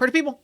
party people.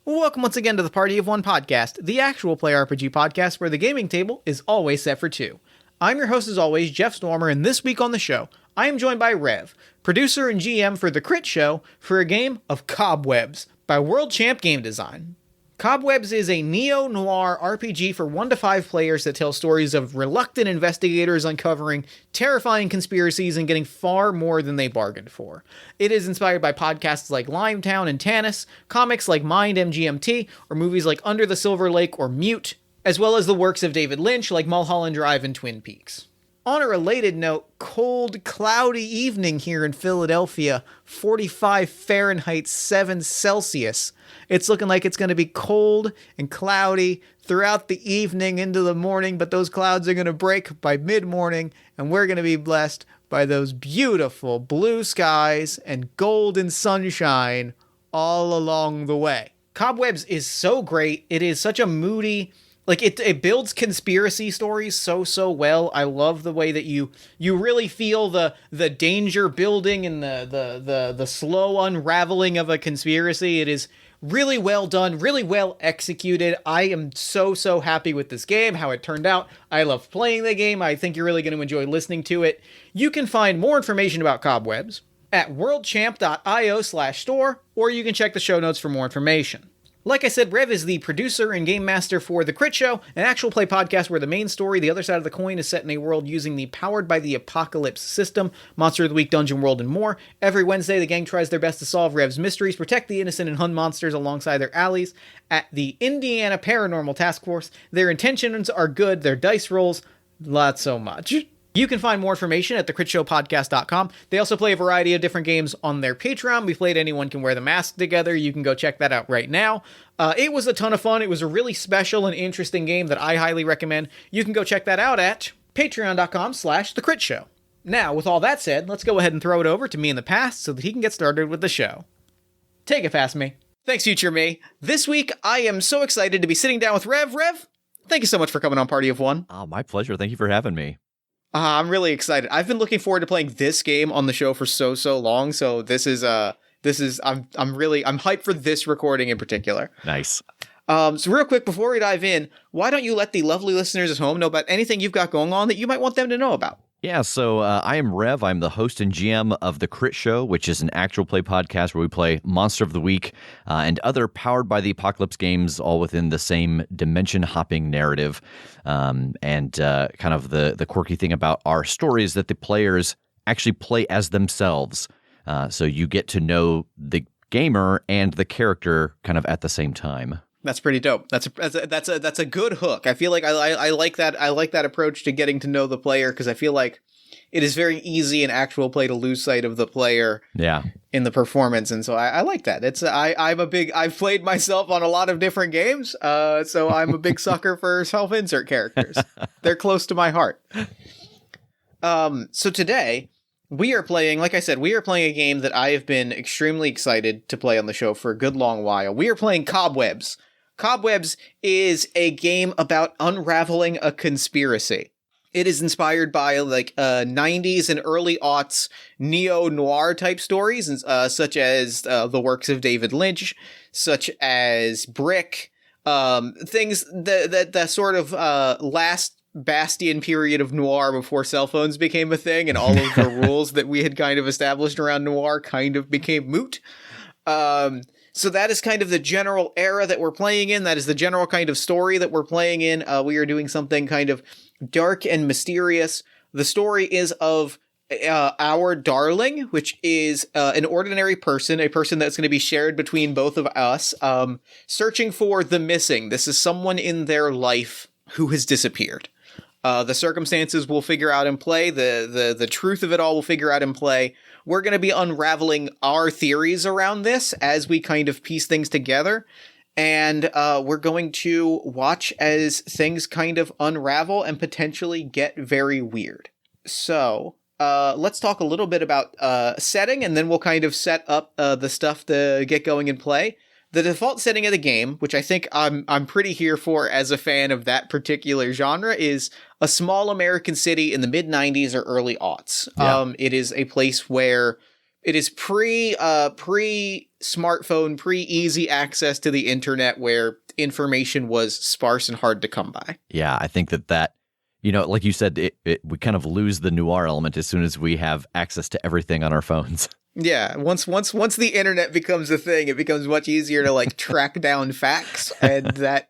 Welcome once again to the Party of One podcast, the actual play RPG podcast where the gaming table is always set for two. I'm your host as always, Jeff Stormer, and this week on the show, I am joined by Rev, producer and GM for The Crit Show, for a game of Cobwebs by World Champ Game Design. Cobwebs is a neo-noir RPG for 1 to 5 players that tells stories of reluctant investigators uncovering terrifying conspiracies and getting far more than they bargained for. It is inspired by podcasts like Limetown and Tanis, comics like Mind MGMT, or movies like Under the Silver Lake or Mute, as well as the works of David Lynch like Mulholland Drive and Twin Peaks. On a related note, cold, cloudy evening here in Philadelphia, 45 Fahrenheit, 7 Celsius. It's looking like it's going to be cold and cloudy throughout the evening into the morning, but those clouds are going to break by mid-morning, and we're going to be blessed by those beautiful blue skies and golden sunshine all along the way. Cobwebs is so great. It is such a moody... it builds conspiracy stories so well. I love the way that you really feel the danger building and the slow unraveling of a conspiracy. It is really well done, really well executed. I am so happy with this game, how it turned out. I love playing the game. I think you're really going to enjoy listening to it. You can find more information about Cobwebs at worldchamp.io/store, or you can check the show notes for more information. Like I said, Rev is the producer and game master for The Crit Show, an actual play podcast where the main story, the other side of the coin, is set in a world using the Powered by the Apocalypse system, Monster of the Week, Dungeon World, and more. Every Wednesday, the gang tries their best to solve Rev's mysteries, protect the innocent, and hunt monsters alongside their allies at the Indiana Paranormal Task Force. Their intentions are good, their dice rolls, not so much. You can find more information at thecritshowpodcast.com. They also play a variety of different games on their Patreon. We played Anyone Can Wear the Mask together. You can go check that out right now. It was a ton of fun. It was a really special and interesting game that I highly recommend. You can go check that out at patreon.com/thecritshow. Now, with all that said, let's go ahead and throw it over to me in the past so that he can get started with the show. Take it past me. Thanks, future me. This week, I am so excited to be sitting down with Rev. Rev, thank you so much for coming on Party of One. Oh, my pleasure. Thank you for having me. I'm really excited. I've been looking forward to playing this game on the show for so long. So I'm hyped for this recording in particular. Nice. So real quick, before we dive in, why don't you let the lovely listeners at home know about anything you've got going on that you might want them to know about? Yeah, so I am Rev. I'm the host and GM of The Crit Show, which is an actual play podcast where we play Monster of the Week and other Powered by the Apocalypse games, all within the same dimension-hopping narrative. And kind of the quirky thing about our story is that the players actually play as themselves. So you get to know the gamer and the character kind of at the same time. That's pretty dope. That's a good hook. I feel like I like that. I like that approach to getting to know the player, because I feel like it is very easy in actual play to lose sight of the player. Yeah. In the performance, and so I like that. I've played myself on a lot of different games, so I'm a big sucker for self-insert characters. They're close to my heart. So today we are playing, like I said, we are playing a game that I have been extremely excited to play on the show for a good long while. We are playing Cobwebs. Cobwebs is a game about unraveling a conspiracy. It is inspired by 90s and early aughts neo-noir type stories, such as the works of David Lynch, such as Brick, things that sort of last bastion period of noir before cell phones became a thing, and all of the rules that we had kind of established around noir kind of became moot. So that is kind of the general era that we're playing in. That is the general kind of story that we're playing in. We are doing something kind of dark and mysterious. The story is of our darling, which is an ordinary person, a person that's going to be shared between both of us, searching for the missing. This is someone in their life who has disappeared. The circumstances we'll figure out in play. The truth of it all we'll figure out in play. We're going to be unraveling our theories around this as we kind of piece things together. And we're going to watch as things kind of unravel and potentially get very weird. So let's talk a little bit about setting, and then we'll kind of set up the stuff to get going and play. The default setting of the game, which I think I'm pretty here for as a fan of that particular genre, is a small American city in the mid-90s or early aughts. Yeah. It is a place where pre-smartphone, pre-easy access to the internet where information was sparse and hard to come by. Yeah, I think that like you said, we kind of lose the noir element as soon as we have access to everything on our phones. Yeah, once the internet becomes a thing, it becomes much easier to like track down facts, and that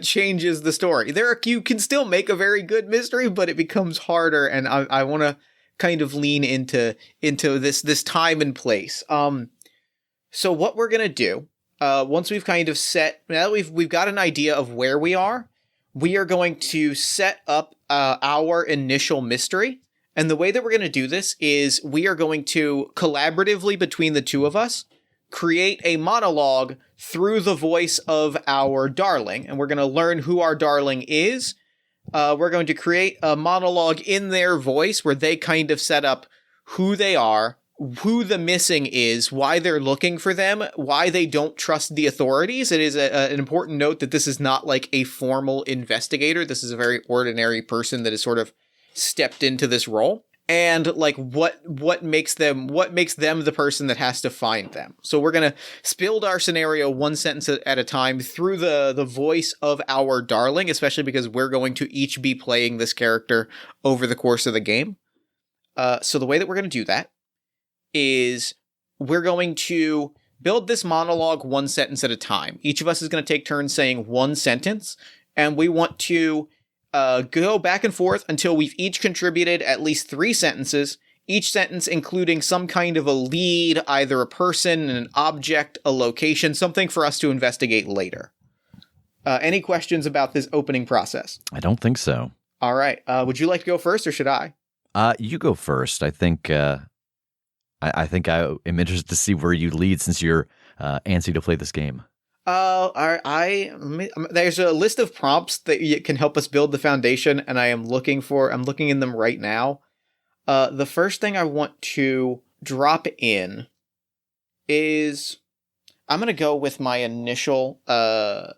changes the story. You can still make a very good mystery, but it becomes harder, and I want to kind of lean into this time and place. So what we're gonna do, once we've kind of now that we've got an idea of where we are going to set up our initial mystery. And the way that we're going to do this is we are going to collaboratively between the two of us create a monologue through the voice of our darling. And we're going to learn who our darling is. We're going to create a monologue in their voice where they kind of set up who they are, who the missing is, why they're looking for them, why they don't trust the authorities. It is an important note that this is not like a formal investigator. This is a very ordinary person that has sort of stepped into this role, and like what makes them the person that has to find them. So we're going to build our scenario one sentence at a time through the voice of our darling, especially because we're going to each be playing this character over the course of the game. So the way that we're going to do that is we're going to build this monologue one sentence at a time. Each of us is going to take turns saying one sentence, and we want to go back and forth until we've each contributed at least 3 sentences, each sentence including some kind of a lead, either a person, an object, a location, something for us to investigate later. Any questions about this opening process? I don't think so. All right. Would you like to go first, or should I? You go first. I think I think I am interested to see where you lead since you're antsy to play this game. There's a list of prompts that can help us build the foundation, and I'm looking in them right now. The first thing I want to drop in is I'm going to go with my initial, there's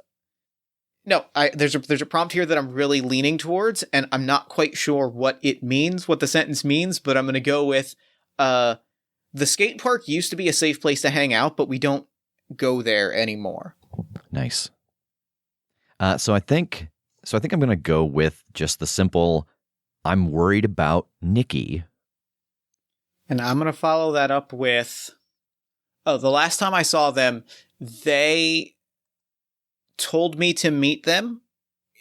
a prompt here that I'm really leaning towards, and I'm not quite sure what the sentence means, but I'm going to go with, the skate park used to be a safe place to hang out, but we don't go there anymore. Nice. So I think I'm going to go with just the simple, I'm worried about Nikki. And I'm going to follow that up with, the last time I saw them, they told me to meet them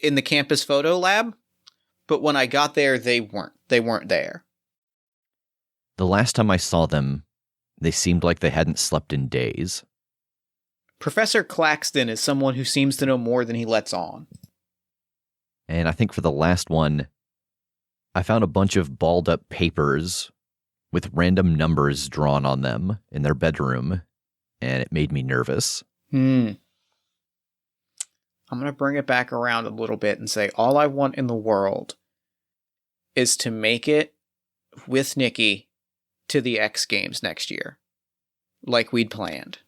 in the campus photo lab, but when I got there, they weren't there. The last time I saw them, they seemed like they hadn't slept in days. Professor Claxton is someone who seems to know more than he lets on. And I think for the last one, I found a bunch of balled up papers with random numbers drawn on them in their bedroom, and it made me nervous. I'm going to bring it back around a little bit and say all I want in the world is to make it with Nikki to the X Games next year, like we'd planned.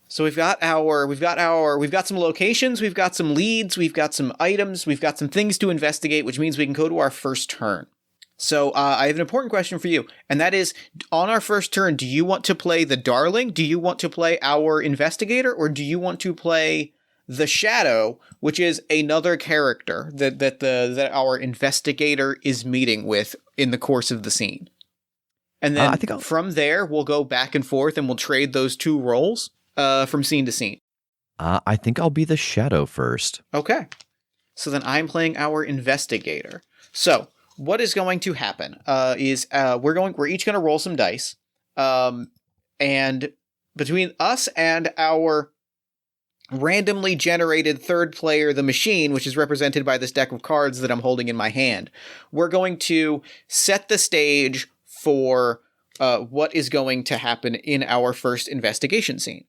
So we've got some locations, we've got some leads, we've got some items, we've got some things to investigate, which means we can go to our first turn. So I have an important question for you, and that is, on our first turn, do you want to play the darling? Do you want to play our investigator? Or do you want to play the shadow, which is another character that our investigator is meeting with in the course of the scene? And then from there, we'll go back and forth and we'll trade those 2 roles from scene to scene. I think I'll be the shadow first. Okay. So then I'm playing our investigator. So what is going to happen is we're each going to roll some dice. And between us and our randomly generated third player, the machine, which is represented by this deck of cards that I'm holding in my hand, we're going to set the stage for what is going to happen in our first investigation scene.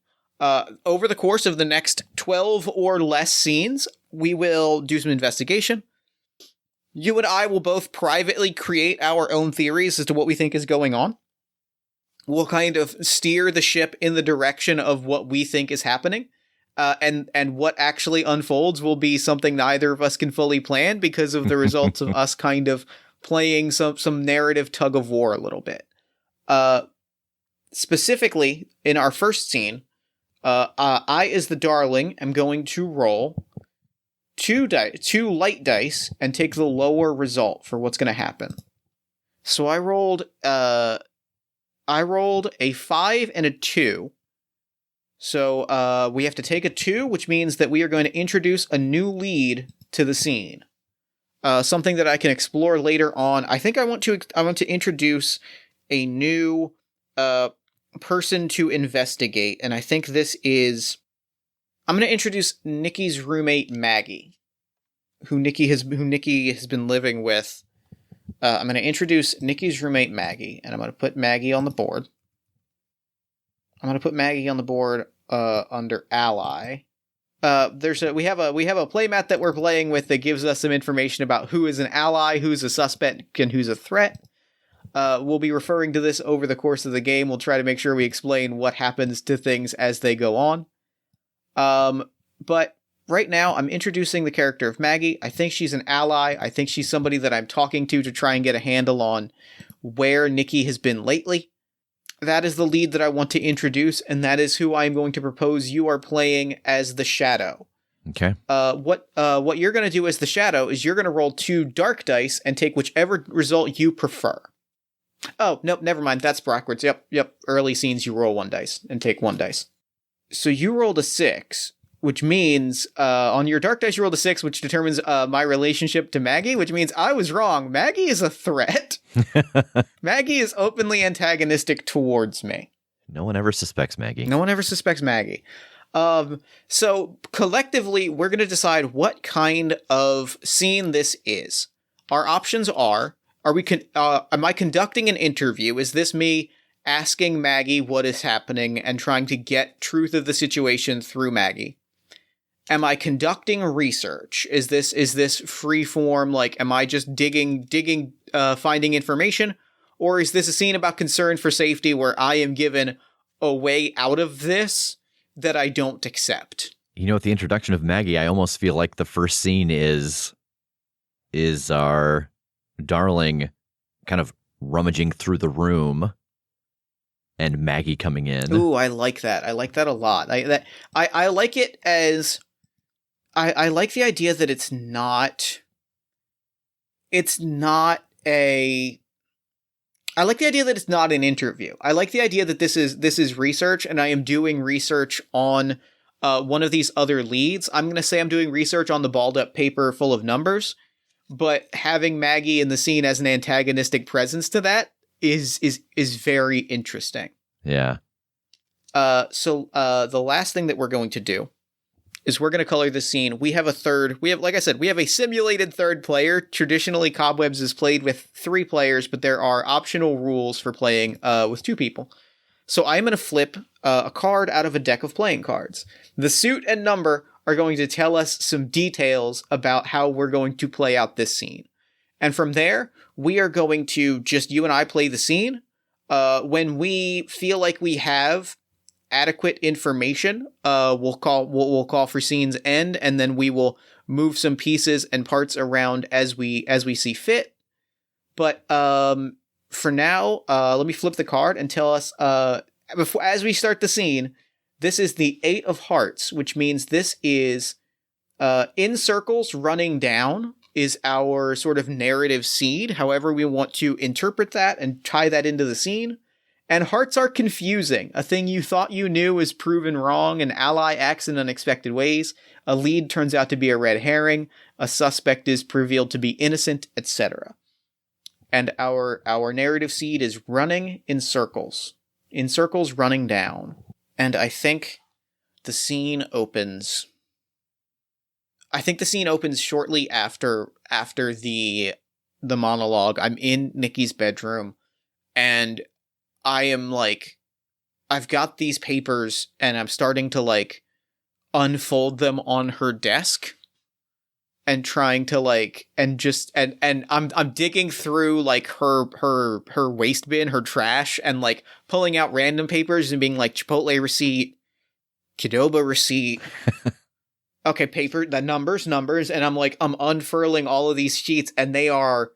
Over the course of the next 12 or less scenes, we will do some investigation. You and I will both privately create our own theories as to what we think is going on. We'll kind of steer the ship in the direction of what we think is happening. And what actually unfolds will be something neither of us can fully plan because of the results of us kind of playing some narrative tug of war a little bit. specifically, in our first scene, I, as the darling, am going to roll two light dice and take the lower result for what's going to happen. So I rolled a 5 and a 2. So we have to take a 2, which means that we are going to introduce a new lead to the scene. Something that I can explore later on. I think I want to introduce a new person to investigate, and I think this is. I'm going to introduce Nikki's roommate Maggie, who Nikki has been living with. I'm going to introduce Nikki's roommate Maggie, and I'm going to put Maggie on the board. I'm going to put Maggie on the board under ally. We have a playmat that we're playing with that gives us some information about who is an ally, who's a suspect, and who's a threat. We'll be referring to this over the course of the game. We'll try to make sure we explain what happens to things as they go on. But right now, I'm introducing the character of Maggie. I think she's an ally. I think she's somebody that I'm talking to try and get a handle on where Nikki has been lately. That is the lead that I want to introduce, and that is who I'm going to propose you are playing as the Shadow. Okay. What you're going to do as the Shadow is you're going to roll 2 dark dice and take whichever result you prefer. Oh, nope, never mind. That's backwards. Yep. Early scenes, you roll 1 dice and take 1 dice. So you rolled a 6, which means on your dark dice, you rolled a 6, which determines my relationship to Maggie, which means I was wrong. Maggie is a threat. Maggie is openly antagonistic towards me. No one ever suspects Maggie. So collectively, we're going to decide what kind of scene this is. Our options are am I conducting an interview? Is this me asking Maggie what is happening and trying to get truth of the situation through Maggie? Am I conducting research? Is this free form? Like, am I just digging, finding information? Or is this a scene about concern for safety where I am given a way out of this that I don't accept? You know, with the introduction of Maggie, I almost feel like the first scene is our darling kind of rummaging through the room and Maggie coming in. Ooh, I like that. I like that a lot. I like it as I like the idea that it's not I like the idea that it's not an interview. I like the idea that this is research, and I am doing research on one of these other leads. I'm going to say I'm doing research on the balled up paper full of numbers, but having Maggie in the scene as an antagonistic presence to that is very interesting. Yeah. So the last thing that we're going to do is we're going to color the scene. We have, like I said, we have a simulated third player. Traditionally, Cobwebs is played with 3 players, but there are optional rules for playing with 2 people. So I'm going to flip a card out of a deck of playing cards. The suit and number are going to tell us some details about how we're going to play out this scene. And from there, we are going to just you and I play the scene. When we feel like we have adequate information, we'll call for scene's end, and then we will move some pieces and parts around as we see fit. But for now, let me flip the card and tell us as we start the scene. This is the 8 of Hearts, which means this is in circles running down is our sort of narrative seed. However we want to interpret that and tie that into the scene. And hearts are confusing. A thing you thought you knew is proven wrong. An ally acts in unexpected ways. A lead turns out to be a red herring. A suspect is revealed to be innocent, etc. And our narrative seed is running in circles. In circles running down. And I think the scene opens. I think the scene opens shortly after the monologue. I'm in Nikki's bedroom, and I am like, I've got these papers, and I'm starting to like unfold them on her desk, and trying to like, and I'm digging through like her waste bin, her trash, and like pulling out random papers and being like Chipotle receipt, Qdoba receipt. Okay, paper, the numbers, and I'm unfurling all of these sheets, and they are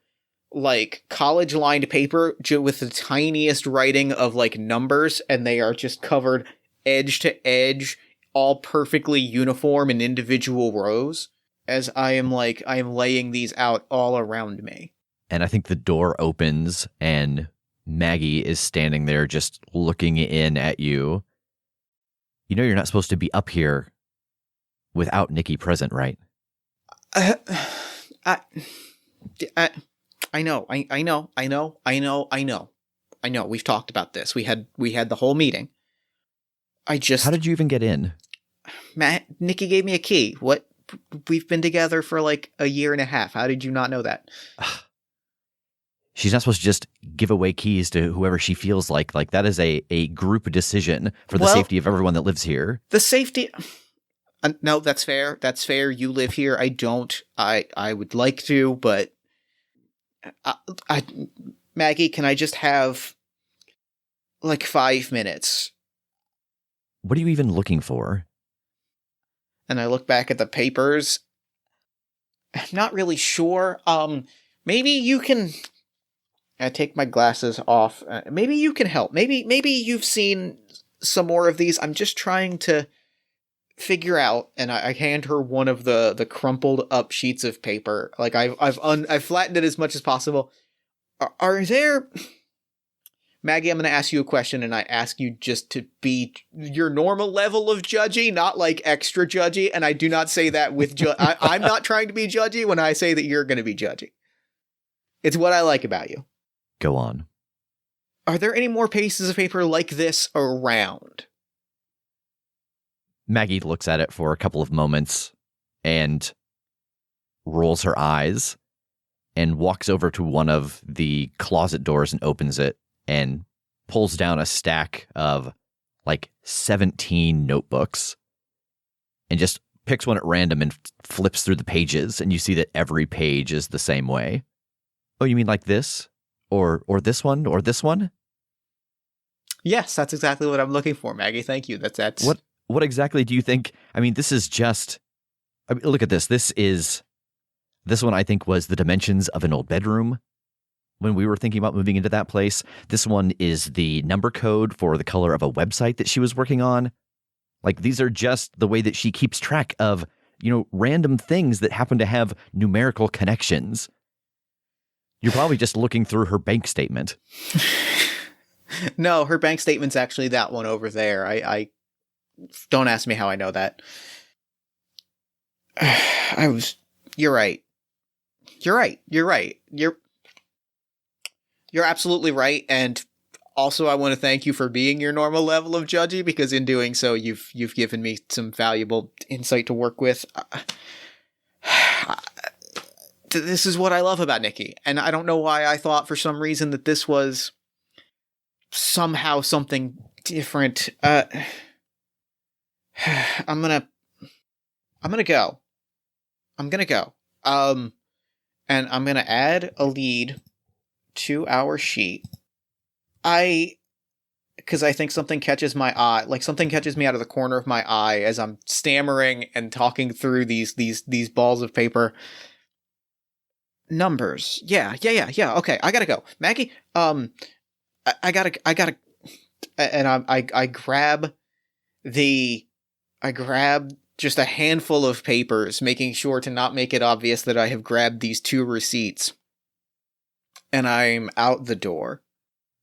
like college lined paper with the tiniest writing of like numbers, and they are just covered edge to edge, all perfectly uniform in individual rows, as I am laying these out all around me. And I think the door opens and Maggie is standing there just looking in at you. You know you're not supposed to be up here without Nikki present, right? I know. We've talked about this. We had the whole meeting. How did you even get in? Nikki gave me a key. What? We've been together for like a year and a half. How did you not know that? She's not supposed to just give away keys to whoever she feels like. Like, that is a group decision for the safety of everyone that lives here. The safety... no, that's fair. That's fair. You live here. I don't. I would like to, but... Maggie, can I just have like 5 minutes? What are you even looking for? And I look back at the papers. I'm not really sure. Maybe you can... I take my glasses off. Maybe you can help. Maybe you've seen some more of these. I'm just trying to figure out, and I hand her one of the crumpled up sheets of paper. Like I've flattened it as much as possible. Are there... Maggie, I'm going to ask you a question, and I ask you just to be your normal level of judgy, not like extra judgy. And I do not say that with I'm not trying to be judgy when I say that you're going to be judgy. It's what I like about you. Go on. Are there any more pieces of paper like this around? Maggie looks at it for a couple of moments and rolls her eyes and walks over to one of the closet doors and opens it and pulls down a stack of like 17 notebooks and just picks one at random and flips through the pages, and you see that every page is the same way. Oh, you mean like this? Or this one? Or this one? Yes, that's exactly what I'm looking for, Maggie. Thank you. That's What exactly do you think? I mean, this is just... look at this. This one, I think, was the dimensions of an old bedroom when we were thinking about moving into that place. This one is the number code for the color of a website that she was working on. Like, these are just the way that she keeps track of, random things that happen to have numerical connections. You're probably just looking through her bank statement. No, her bank statement's actually that one over there. I don't ask me how I know that. You're right. You're absolutely right. And also, I want to thank you for being your normal level of judgy, because in doing so, you've given me some valuable insight to work with. This is what I love about Nikki, and I don't know why I thought for some reason that this was somehow something different. I'm gonna go. And I'm gonna add a lead to our sheet. Because I think something catches my eye, like something catches me out of the corner of my eye as I'm stammering and talking through these balls of paper. Numbers. Yeah. Okay, I gotta go. Maggie, I gotta, and I grab just a handful of papers, making sure to not make it obvious that I have grabbed these 2 receipts. And I'm out the door.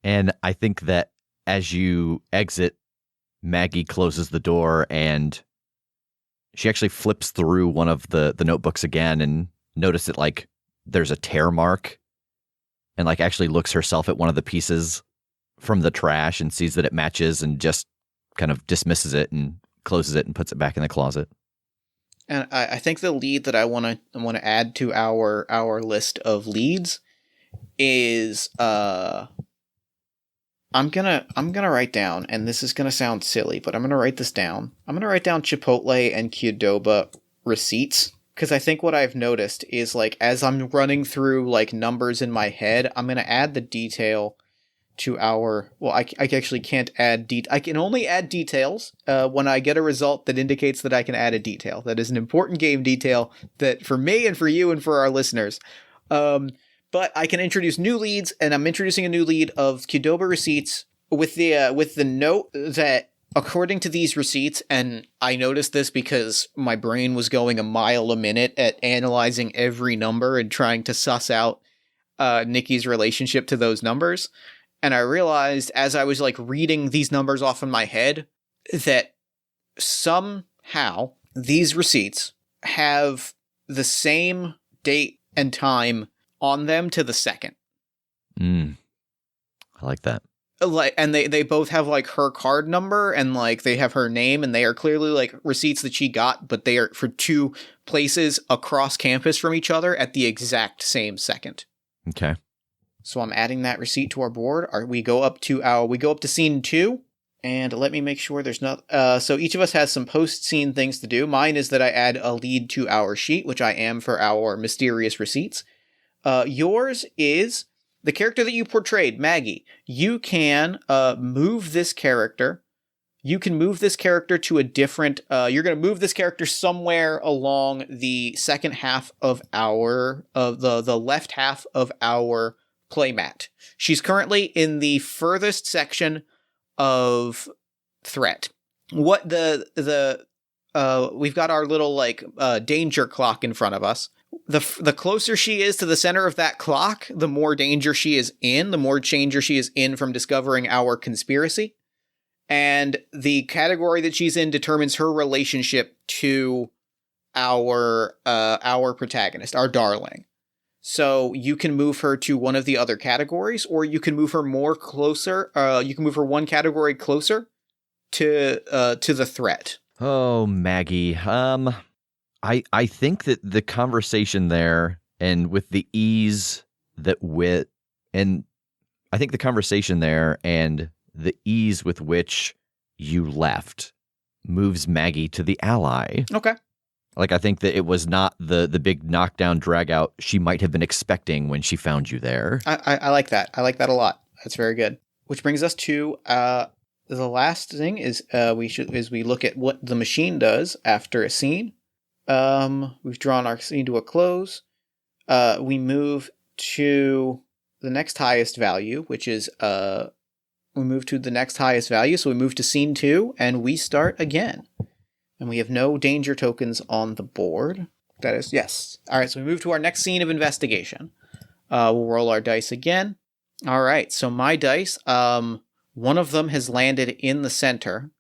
And I think that as you exit, Maggie closes the door and she actually flips through one of the notebooks again and notice that, like, there's a tear mark, and like actually looks herself at one of the pieces from the trash and sees that it matches and just kind of dismisses it and closes it and puts it back in the closet. And I think the lead that I want to add to our list of leads is I'm gonna write down, and this is gonna sound silly, but I'm gonna write this down. I'm gonna write down Chipotle and Qdoba receipts, because I think what I've noticed is, like, as I'm running through like numbers in my head, I'm gonna add the detail to our... Well, I actually can't add... I can only add details when I get a result that indicates that I can add a detail. That is an important game detail that for me and for you and for our listeners. but I can introduce new leads, and I'm introducing a new lead of Qdoba receipts with the note that according to these receipts, and I noticed this because my brain was going a mile a minute at analyzing every number and trying to suss out Nikki's relationship to those numbers. And I realized as I was like reading these numbers off in my head that somehow these receipts have the same date and time on them to the second. I like that. Like, and they both have like her card number and like they have her name, and they are clearly like receipts that she got, but they are for two places across campus from each other at the exact same second. Okay. So I'm adding that receipt to our board. We go up to scene 2, and let me make sure there's not. So each of us has some post-scene things to do. Mine is that I add a lead to our sheet, which I am for our mysterious receipts. Yours is the character that you portrayed, Maggie. You can move this character. You can move this character to a different. You're going to move this character somewhere along the second half of the left half of our playmat. She's currently in the furthest section of threat. What we've got our little like danger clock in front of us. The closer she is to the center of that clock, the more danger she is in, the more danger she is in from discovering our conspiracy. And the category that she's in determines her relationship to our protagonist, our darling. So you can move her to one of the other categories, or you can move her more closer. You can move her one category closer to the threat. Oh, Maggie. I think that the conversation there, and with the ease and I think the conversation there and the ease with which you left moves Maggie to the ally. Okay. Like, I think that it was not the big knockdown drag out she might have been expecting when she found you there. I like that. I like that a lot. That's very good. Which brings us to the last thing is we look at what the machine does after a scene. We've drawn our scene to a close. We move to the next highest value, which is we move to the next highest value. So we move to scene 2 and we start again. And we have no danger tokens on the board. That is, yes. All right, so we move to our next scene of investigation. We'll roll our dice again. All right, so my dice, one of them has landed in the center,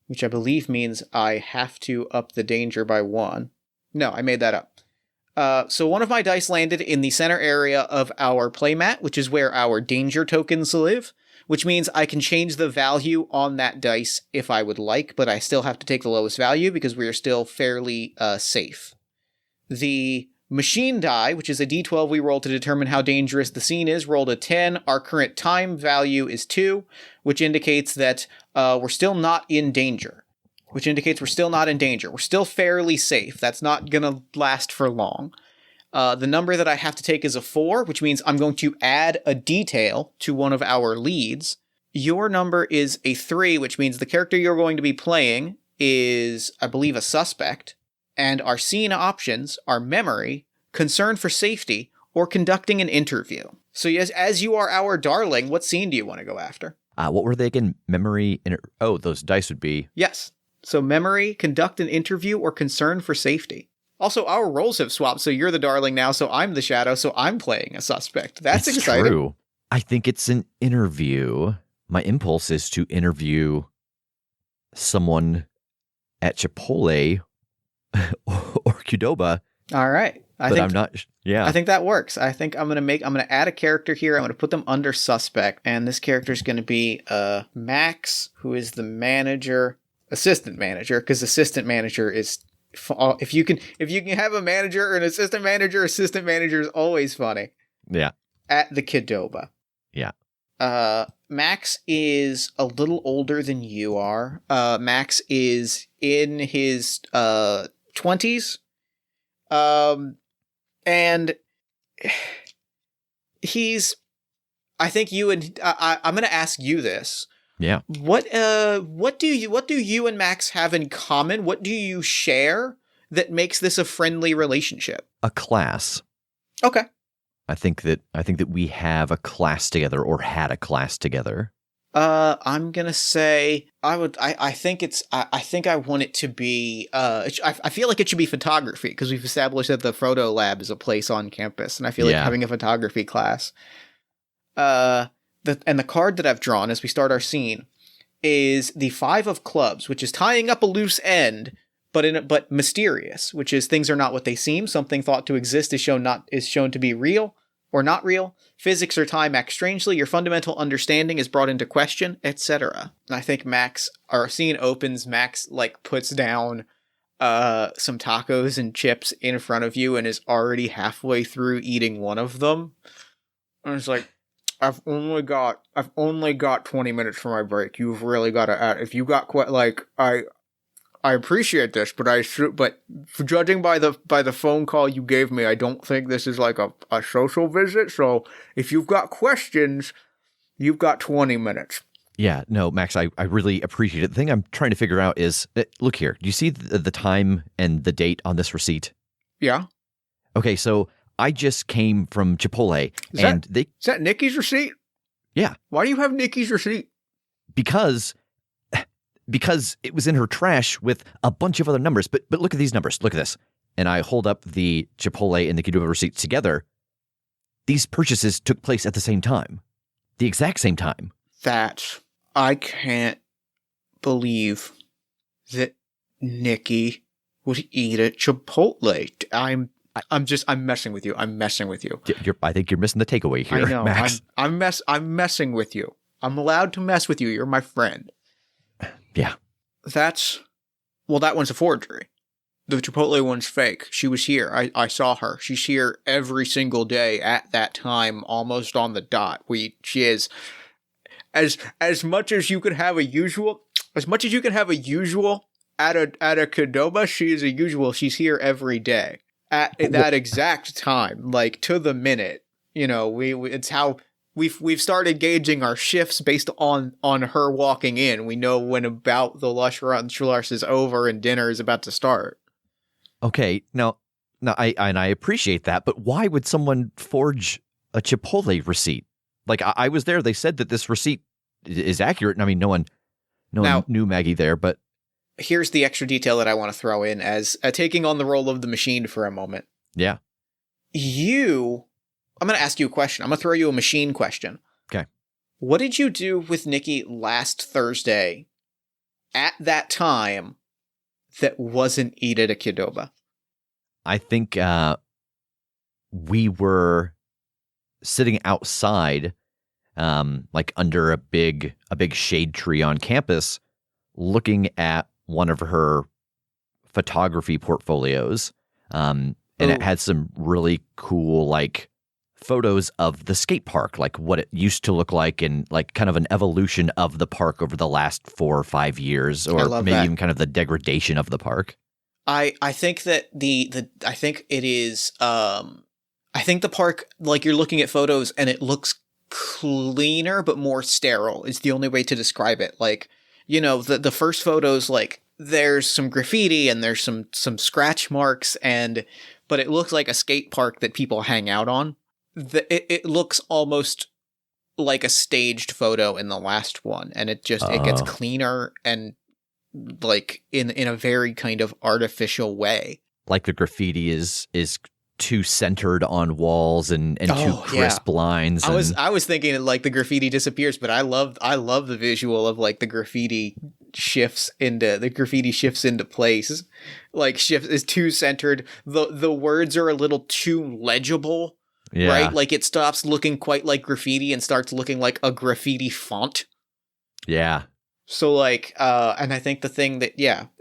which I believe means I have to up the danger by 1. No, I made that up. So one of my dice landed in the center area of our playmat, which is where our danger tokens live, which means I can change the value on that dice if I would like, but I still have to take the lowest value because we are still fairly safe. The machine die, which is a d12 we roll to determine how dangerous the scene is, rolled a 10. Our current time value is 2, which indicates that we're still not in danger. We're still fairly safe. That's not going to last for long. The number that I have to take is a 4, which means I'm going to add a detail to one of our leads. Your number is a 3, which means the character you're going to be playing is, I believe, a suspect. And our scene options are memory, concern for safety, or conducting an interview. So yes, as you are our darling, what scene do you want to go after? What were they again? Memory? Those dice would be... Yes. So memory, conduct an interview, or concern for safety. Also, our roles have swapped, so you're the darling now, so I'm the shadow, so I'm playing a suspect. That's exciting. True. I think it's an interview. My impulse is to interview someone at Chipotle or Qdoba. All right. I think that works. I think I'm gonna add a character here. I'm gonna put them under suspect, and this character is gonna be Max, who is the assistant manager, because assistant manager is. If you can have a manager or an assistant manager is always funny. Yeah. At the Qdoba. Yeah. Max is a little older than you are. Max is in his 20s. And he's, I think you and I'm going to ask you this. Yeah. What do you and Max have in common? What do you share that makes this a friendly relationship? A class. Okay. think that we have a class together or had a class together. I'm gonna say I think I want it to be I feel like it should be photography because we've established that the photo lab is a place on campus, and I feel like having a photography class. And the card that I've drawn as we start our scene is the 5 of clubs, which is tying up a loose end, but mysterious, which is things are not what they seem. Something thought to exist is shown to be real or not real. Physics or time act strangely. Your fundamental understanding is brought into question, etc. And I think our scene opens. Max puts down some tacos and chips in front of you and is already halfway through eating one of them. And it's like, I've only got 20 minutes for my break. You've really got to add. If you got I appreciate this, but judging by the phone call you gave me, I don't think this is like a social visit. So if you've got questions, you've got 20 minutes. Yeah, no, Max, I really appreciate it. The thing I'm trying to figure out is, look here, do you see the time and the date on this receipt? Yeah. Okay, so I just came from Chipotle. Is that Nikki's receipt? Yeah. Why do you have Nikki's receipt? Because it was in her trash with a bunch of other numbers. But look at these numbers. Look at this. And I hold up the Chipotle and the Qdoba receipts together. These purchases took place at the same time. The exact same time. I can't believe that Nikki would eat at Chipotle. I'm messing with you. I think you're missing the takeaway here, I know. Max. I'm messing with you. I'm allowed to mess with you. You're my friend. Yeah. That one's a forgery. The Chipotle one's fake. She was here. I saw her. She's here every single day at that time, almost on the dot. She is as much as you could have a usual at a Qdoba, she is a usual. She's here every day at that exact time, like to the minute. You know, it's how we've started gauging our shifts based on her walking in. We know when about the lunch is over and dinner is about to start. Okay, now I appreciate that, but why would someone forge a Chipotle receipt? Like I was there. They said that this receipt is accurate. And I mean, no one knew Maggie there, but here's the extra detail that I want to throw in as taking on the role of the machine for a moment. Yeah. I'm going to ask you a question. I'm going to throw you a machine question. Okay. What did you do with Nikki last Thursday at that time that wasn't eat at a Qdoba? I think we were sitting outside, like under a big shade tree on campus, looking at one of her photography portfolios. And it had some really cool, like, photos of the skate park, like what it used to look like, and like kind of an evolution of the park over the last 4 or 5 years, or maybe even kind of the degradation of the park. I think that I think it is I think the park, like, you're looking at photos and it looks cleaner but more sterile is the only way to describe it. Like, you know, the first photos, like, there's some graffiti and there's some scratch marks, but it looks like a skate park that people hang out on. It looks almost like a staged photo in the last one, and it gets cleaner and like in a very kind of artificial way. Like the graffiti is too centered on walls and too crisp lines. I was thinking that, like, the graffiti disappears, but I love the visual of, like, the graffiti shifts into place. Like, shift is too centered. The words are a little too legible. Yeah. Right? Like, it stops looking quite like graffiti and starts looking like a graffiti font. Yeah. So, like, and I think the thing that,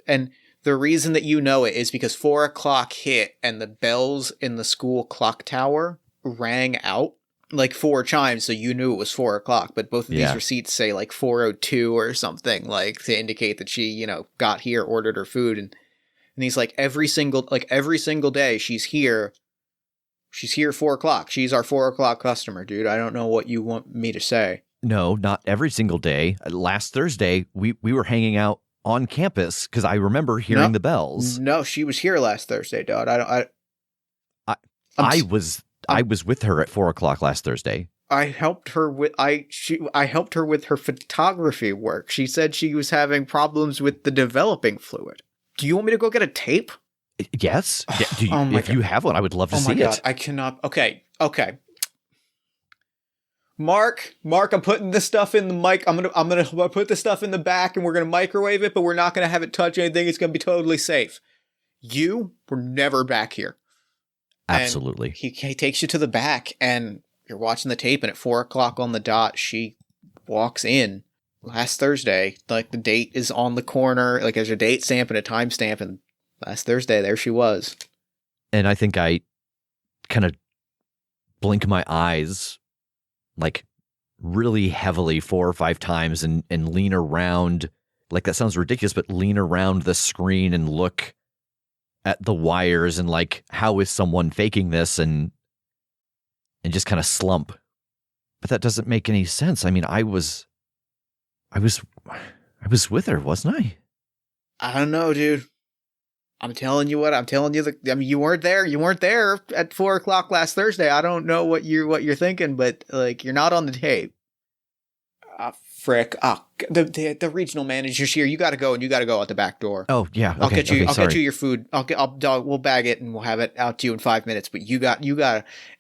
and the reason that you know it is because 4 o'clock hit and the bells in the school clock tower rang out like 4 chimes, so you knew it was 4 o'clock. But both of these receipts say like 4:02 or something, like, to indicate that she, you know, got here, ordered her food, and he's like, every single day she's here 4 o'clock. She's our 4 o'clock customer, dude. I don't know what you want me to say. No, not every single day. Last Thursday, we were hanging out on campus because I remember hearing the bells. No, she was here last Thursday, dude. I was with her at 4:00 last Thursday. I helped her with I helped her with her photography work. She said she was having problems with the developing fluid. Do you want me to go get a tape? Yes. Oh my if you have one, I would love to see it. I cannot. Okay. Mark, I'm putting this stuff in the mic. I'm gonna put this stuff in the back, and we're gonna microwave it, but we're not gonna have it touch anything. It's gonna be totally safe. You were never back here. Absolutely. And he takes you to the back, and you're watching the tape, and at 4:00 on the dot, she walks in. Last Thursday, like the date is on the corner, like there's a date stamp and a time stamp, and last Thursday, there she was. And I think I kind of blink my eyes like really heavily 4 or 5 times and lean around. Like that sounds ridiculous, but lean around the screen and look at the wires and like, how is someone faking this? And just kind of slump. But that doesn't make any sense. I mean, I was with her, wasn't I? I don't know, dude. I'm telling you. I mean, you weren't there. You weren't there at 4:00 last Thursday. I don't know what you're thinking, but like, you're not on the tape. Frick. The regional manager's here. You got to go, and you got to go out the back door. Oh yeah. Okay, I'll get you your food. We'll bag it and we'll have it out to you in 5 minutes. But you got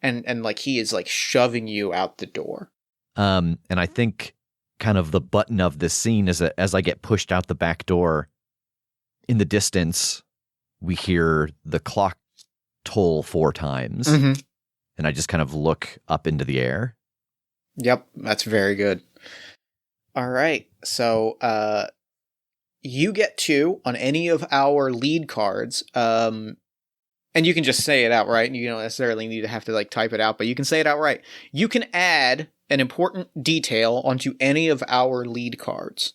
and like he is like shoving you out the door. And I think kind of the button of this scene is that as I get pushed out the back door, in the distance, we hear the clock toll 4 times. Mm-hmm. And I just kind of look up into the air. Yep, that's very good. All right, so you get 2 on any of our lead cards, and you can just say it outright, and you don't necessarily need to have to like type it out, but you can say it outright. You can add an important detail onto any of our lead cards,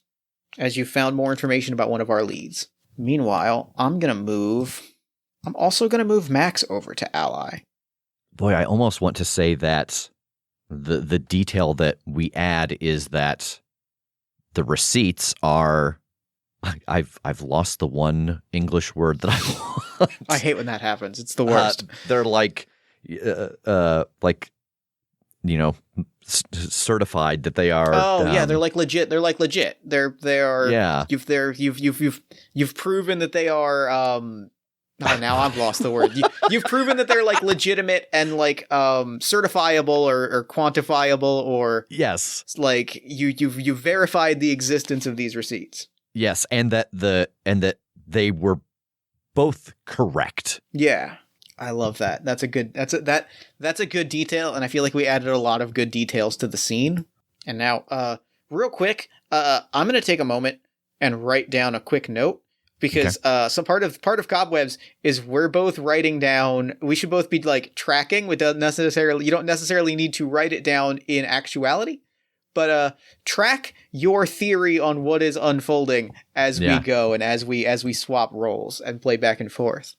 as you found more information about one of our leads. Meanwhile, I'm also going to move Max over to ally. Boy, I almost want to say that the detail that we add is that the receipts are, I've lost the one English word that I want. I hate when that happens. It's the worst. They're like, certified that they are. Oh yeah, they're like legit. They are. Yeah. You've proven that they are. Now I've lost the word. You've proven that they're like legitimate and like certifiable or quantifiable or yes, like you've verified the existence of these receipts. Yes, and that they were both correct. Yeah, I love that. That's a good detail, and I feel like we added a lot of good details to the scene. And now, real quick, I'm gonna take a moment and write down a quick note. Because some part of Cobwebs is we're both writing down. We should both be like tracking. You don't necessarily need to write it down in actuality, but track your theory on what is unfolding as we go and as we swap roles and play back and forth.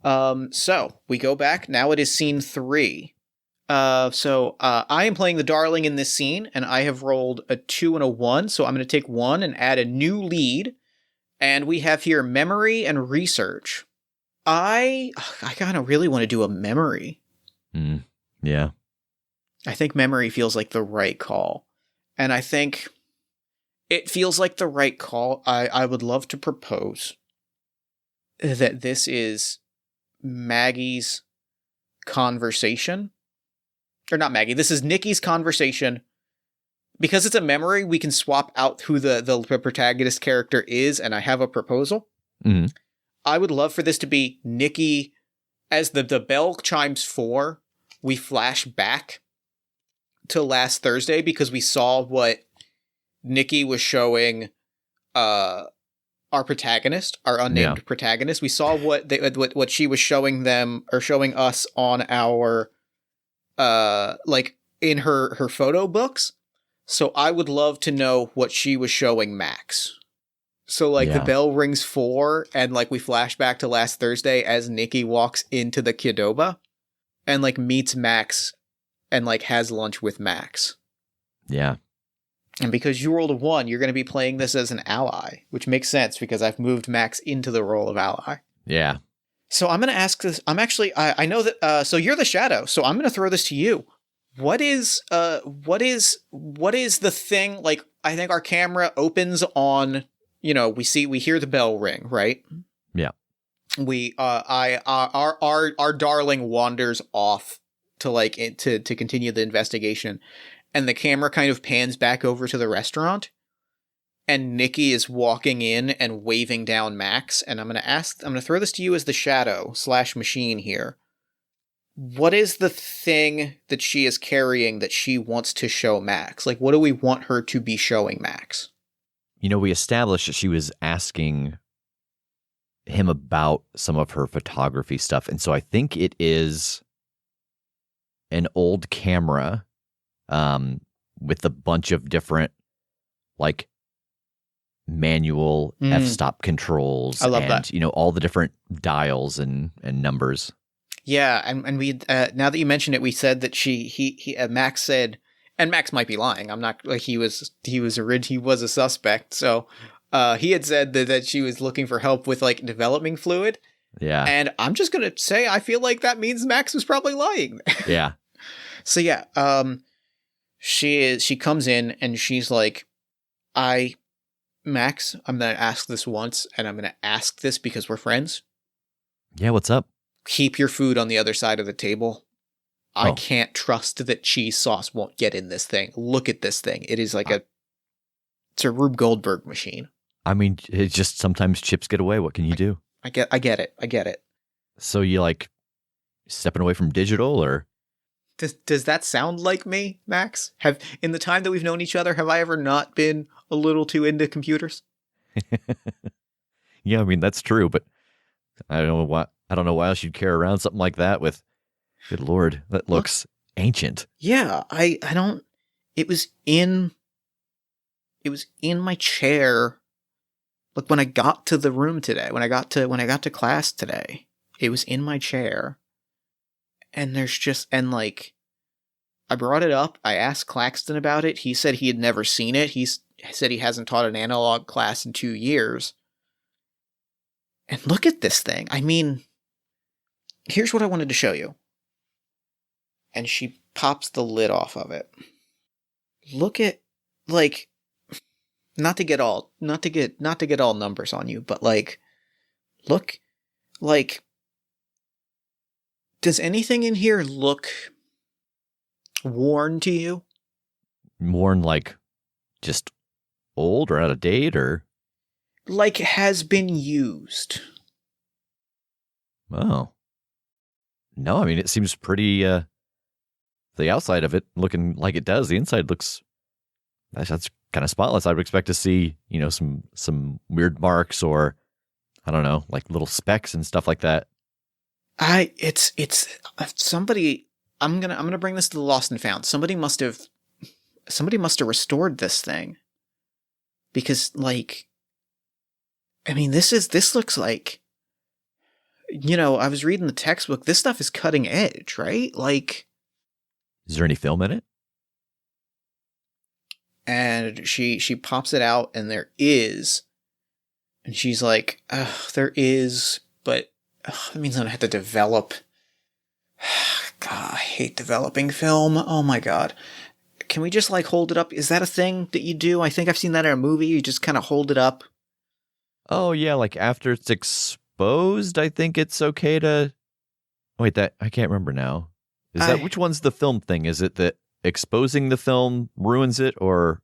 So we go back. Now it is scene 3. So I am playing the Darling in this scene, and I have rolled a 2 and a 1. So I'm going to take 1 and add a new lead. And we have here memory and research. I kind of really want to do a memory. Yeah. I think memory feels like the right call. And I think it feels like the right call. I would love to propose that this is Maggie's conversation. Or not Maggie. This is Nikki's conversation. Because it's a memory, we can swap out who the protagonist character is, and I have a proposal. Mm-hmm. I would love for this to be Nikki, as the bell chimes 4, we flash back to last Thursday because we saw what Nikki was showing our protagonist, our unnamed protagonist. We saw what she was showing them, or showing us on our, in her photo books. So I would love to know what she was showing Max. So the bell rings 4 and we flash back to last Thursday as Nikki walks into the Qdoba and meets Max and has lunch with Max. Yeah. And because you rolled a 1, you're going to be playing this as an ally, which makes sense because I've moved Max into the role of ally. Yeah. So I'm going to ask this. I know that, so you're the shadow, so I'm going to throw this to you. What is the thing, like, I think our camera opens on, we hear the bell ring, right? Yeah. Our darling wanders off to continue the investigation, and the camera kind of pans back over to the restaurant, and Nikki is walking in and waving down Max, and I'm gonna throw this to you as the shadow / machine here. What is the thing that she is carrying that she wants to show Max? Like, what do we want her to be showing Max? We established that she was asking him about some of her photography stuff. And so I think it is an old camera with a bunch of different, like, manual f-stop controls. I love and, that. All the different dials and numbers. Yeah, and we now that you mention it, we said that Max said, and Max might be lying. I'm not like he was a suspect. So he had said that she was looking for help with like developing fluid. Yeah, and I'm just gonna say I feel like that means Max was probably lying. Yeah. So yeah, she comes in and she's like, Max, I'm gonna ask this once, and I'm gonna ask this because we're friends. Yeah, what's up? Keep your food on the other side of the table. I can't trust that cheese sauce won't get in this thing. Look at this thing. It is like it's a Rube Goldberg machine. I mean, it's just sometimes chips get away. What can you do? I get it. So you like stepping away from digital, or? Does that sound like me, Max? In the time that we've known each other, have I ever not been a little too into computers? Yeah, I mean, that's true, but I don't know why else you'd carry around something like that with. Good Lord, that looks ancient. Yeah, I don't. It was in my chair. Like when I got to the room today, when I got to class today, it was in my chair. And I brought it up. I asked Claxton about it. He said he had never seen it. He said he hasn't taught an analog class in 2 years. And look at this thing. I mean, here's what I wanted to show you. And she pops the lid off of it. Look at, like, not to get all numbers on you, but like, look, like, does anything in here look worn to you? Worn, like, just old or out of date, or? Like, has been used. Oh. No, I mean, it seems pretty, the outside of it looking like it does. The inside looks, that's kind of spotless. I would expect to see, some weird marks or, I don't know, like little specks and stuff like that. It's somebody, I'm gonna bring this to the lost and found. Somebody must have restored this thing. Because, like, I mean, this looks like, I was reading the textbook. This stuff is cutting edge, right? Like, is there any film in it? And she pops it out, and there is. And she's like, there is, but that means I'm gonna have to develop. God, I hate developing film. Oh my God. Can we just, like, hold it up? Is that a thing that you do? I think I've seen that in a movie. You just kind of hold it up. Oh, yeah, like after it's exposed, I think it's okay to... Wait, that I can't remember now. Which one's the film thing? Is it that exposing the film ruins it, or...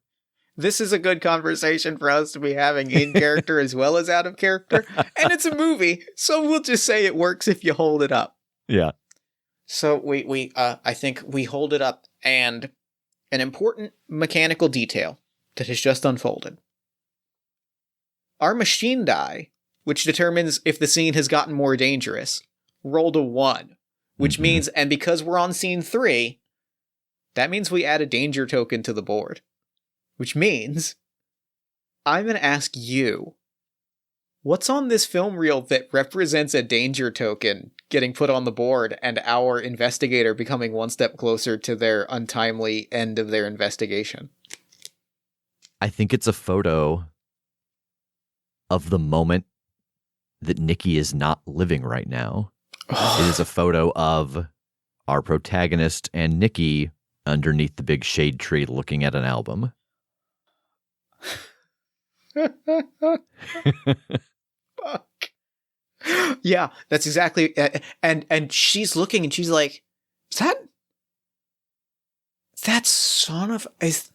This is a good conversation for us to be having in character as well as out of character. And it's a movie, so we'll just say it works if you hold it up. Yeah. So I think we hold it up, and an important mechanical detail that has just unfolded. Our machine die, which determines if the scene has gotten more dangerous, rolled a 1, which means, and because we're on scene 3, that means we add a danger token to the board, which means I'm going to ask you, what's on this film reel that represents a danger token getting put on the board and our investigator becoming one step closer to their untimely end of their investigation? I think it's a photo of the moment that Nikki is not living right now. It is a photo of our protagonist and Nikki underneath the big shade tree looking at an album. Fuck. Yeah, that's exactly. And she's looking and she's like, "Is that son of is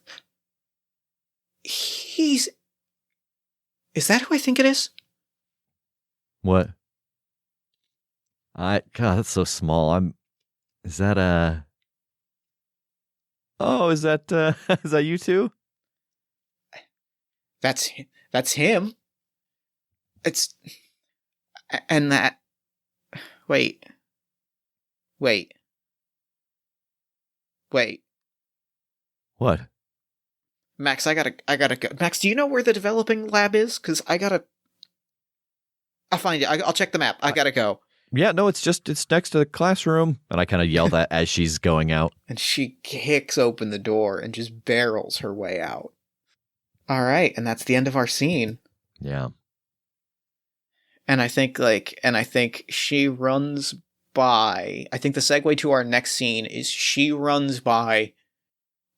that who I think it is?" What? God, that's so small. Is that is that you two? That's him. It's and that. Wait. What? Max, I gotta go. Max, do you know where the developing lab is? Because I'll find it. I'll check the map. I gotta go. Yeah, no, it's next to the classroom. And I kind of yell that as she's going out. And she kicks open the door and just barrels her way out. All right, and that's the end of our scene. Yeah. And I think she runs by. I think the segue to our next scene is she runs by,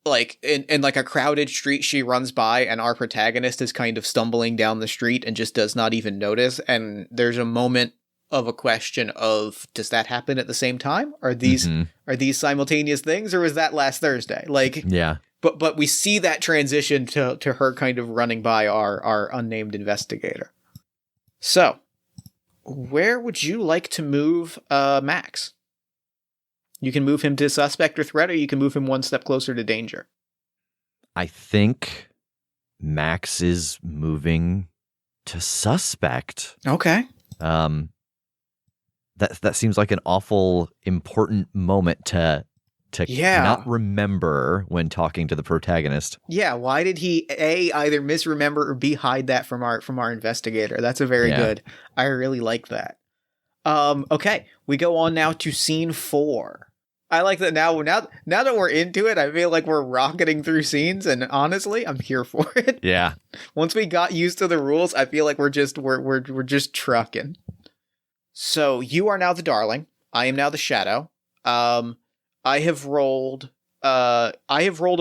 like in like a crowded street. She runs by, and our protagonist is kind of stumbling down the street and just does not even notice. And there's a moment of a question of, does that happen at the same time? Are these simultaneous things, or was that last Thursday? Like, yeah. But we see that transition to her kind of running by our unnamed investigator. So, where would you like to move Max? You can move him to suspect or threat, or you can move him one step closer to danger. I think Max is moving to suspect. Okay. That seems like an awful important moment to not remember when talking to the protagonist. Yeah, why did he either misremember or B hide that from our investigator? That's a very good. I really like that. Okay, we go on now to scene 4. I like that now that we're into it, I feel like we're rocketing through scenes, and honestly, I'm here for it. Yeah. Once we got used to the rules, I feel like we're just trucking. So you are now the darling. I am now the shadow. I have rolled a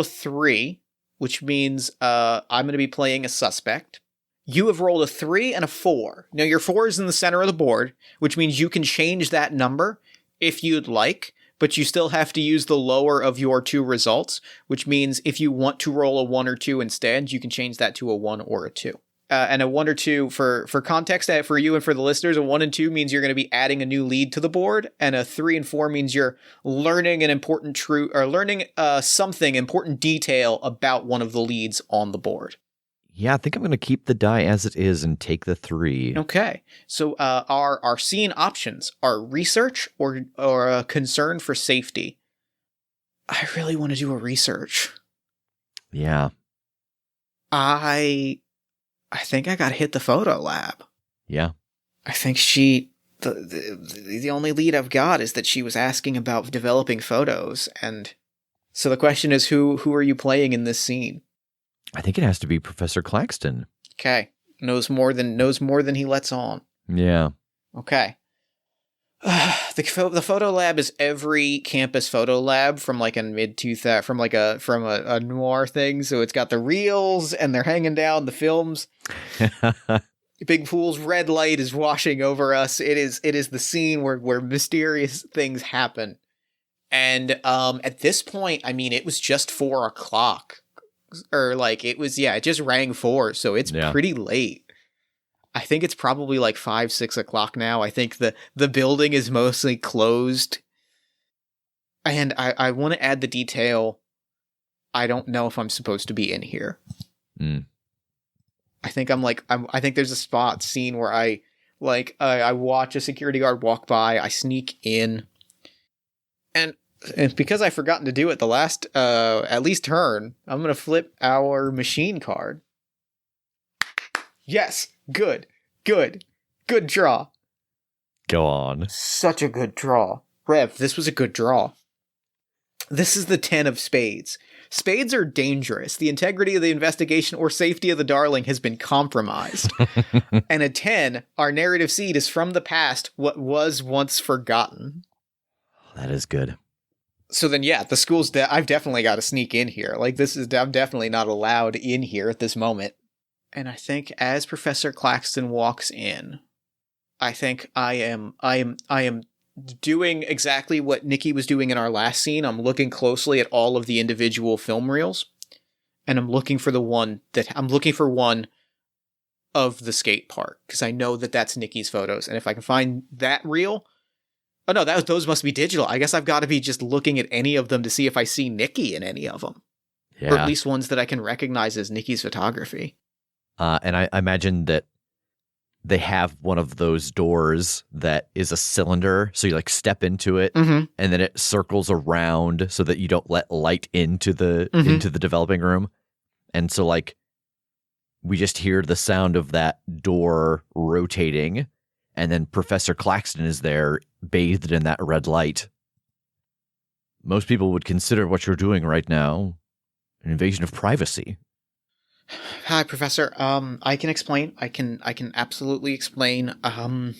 3, which means I'm going to be playing a suspect. You have rolled a 3 and a 4. Now your 4 is in the center of the board, which means you can change that number if you'd like, but you still have to use the lower of your 2 results, which means if you want to roll a 1 or 2 instead, you can change that to a 1 or a 2. And a 1 or 2, for context, for you and for the listeners, a 1 and 2 means you're going to be adding a new lead to the board, and a 3 and 4 means you're learning an important something important detail about one of the leads on the board. Yeah, I think I'm going to keep the die as it is and take the 3. Okay, so our scene options are research or a concern for safety. I really want to do a research. Yeah. I think I got to hit the photo lab. Yeah. I think the only lead I've got is that she was asking about developing photos, and so the question is, who are you playing in this scene? I think it has to be Professor Claxton. Okay, knows more than he lets on. Yeah. Okay. The photo lab is every campus photo lab from like a from a noir thing. So it's got the reels and they're hanging down the films. Big Pool's red light is washing over us. It is the scene where mysterious things happen. And at this point, I mean, it was just 4 o'clock. Or like it just rang 4, so it's pretty late. I think it's probably like 5-6 o'clock now. I think the building is mostly closed. And I want to add the detail. I don't know if I'm supposed to be in here. Mm. I think I think there's a scene where I watch a security guard walk by. I sneak in, and because I've forgotten to do it the last at least turn, I'm gonna flip our machine card. Yes, good draw. Go on. Such a good draw, Rev. This was a good draw. This is the 10 of spades. Spades are dangerous. The integrity of the investigation or safety of the darling has been compromised. And a 10, our narrative seed is from the past, what was once forgotten. That is good. So then, yeah, the school's I've definitely got to sneak in here. Like, I'm definitely not allowed in here at this moment. And I think as Professor Claxton walks in, I think I am doing exactly what Nikki was doing in our last scene. I'm looking closely at all of the individual film reels, and I'm looking for one of the skate park, because I know that that's Nikki's photos. And if I can find that reel, oh no, those must be digital. I guess I've got to be just looking at any of them to see if I see Nikki in any of them, or at least ones that I can recognize as Nikki's photography. And I imagine that they have one of those doors that is a cylinder, so you like step into it, and then it circles around so that you don't let light into the developing room. And so like we just hear the sound of that door rotating, and then Professor Claxton is there bathed in that red light. Most people would consider what you're doing right now an invasion of privacy. Hi, Professor. I can explain. I can absolutely explain. I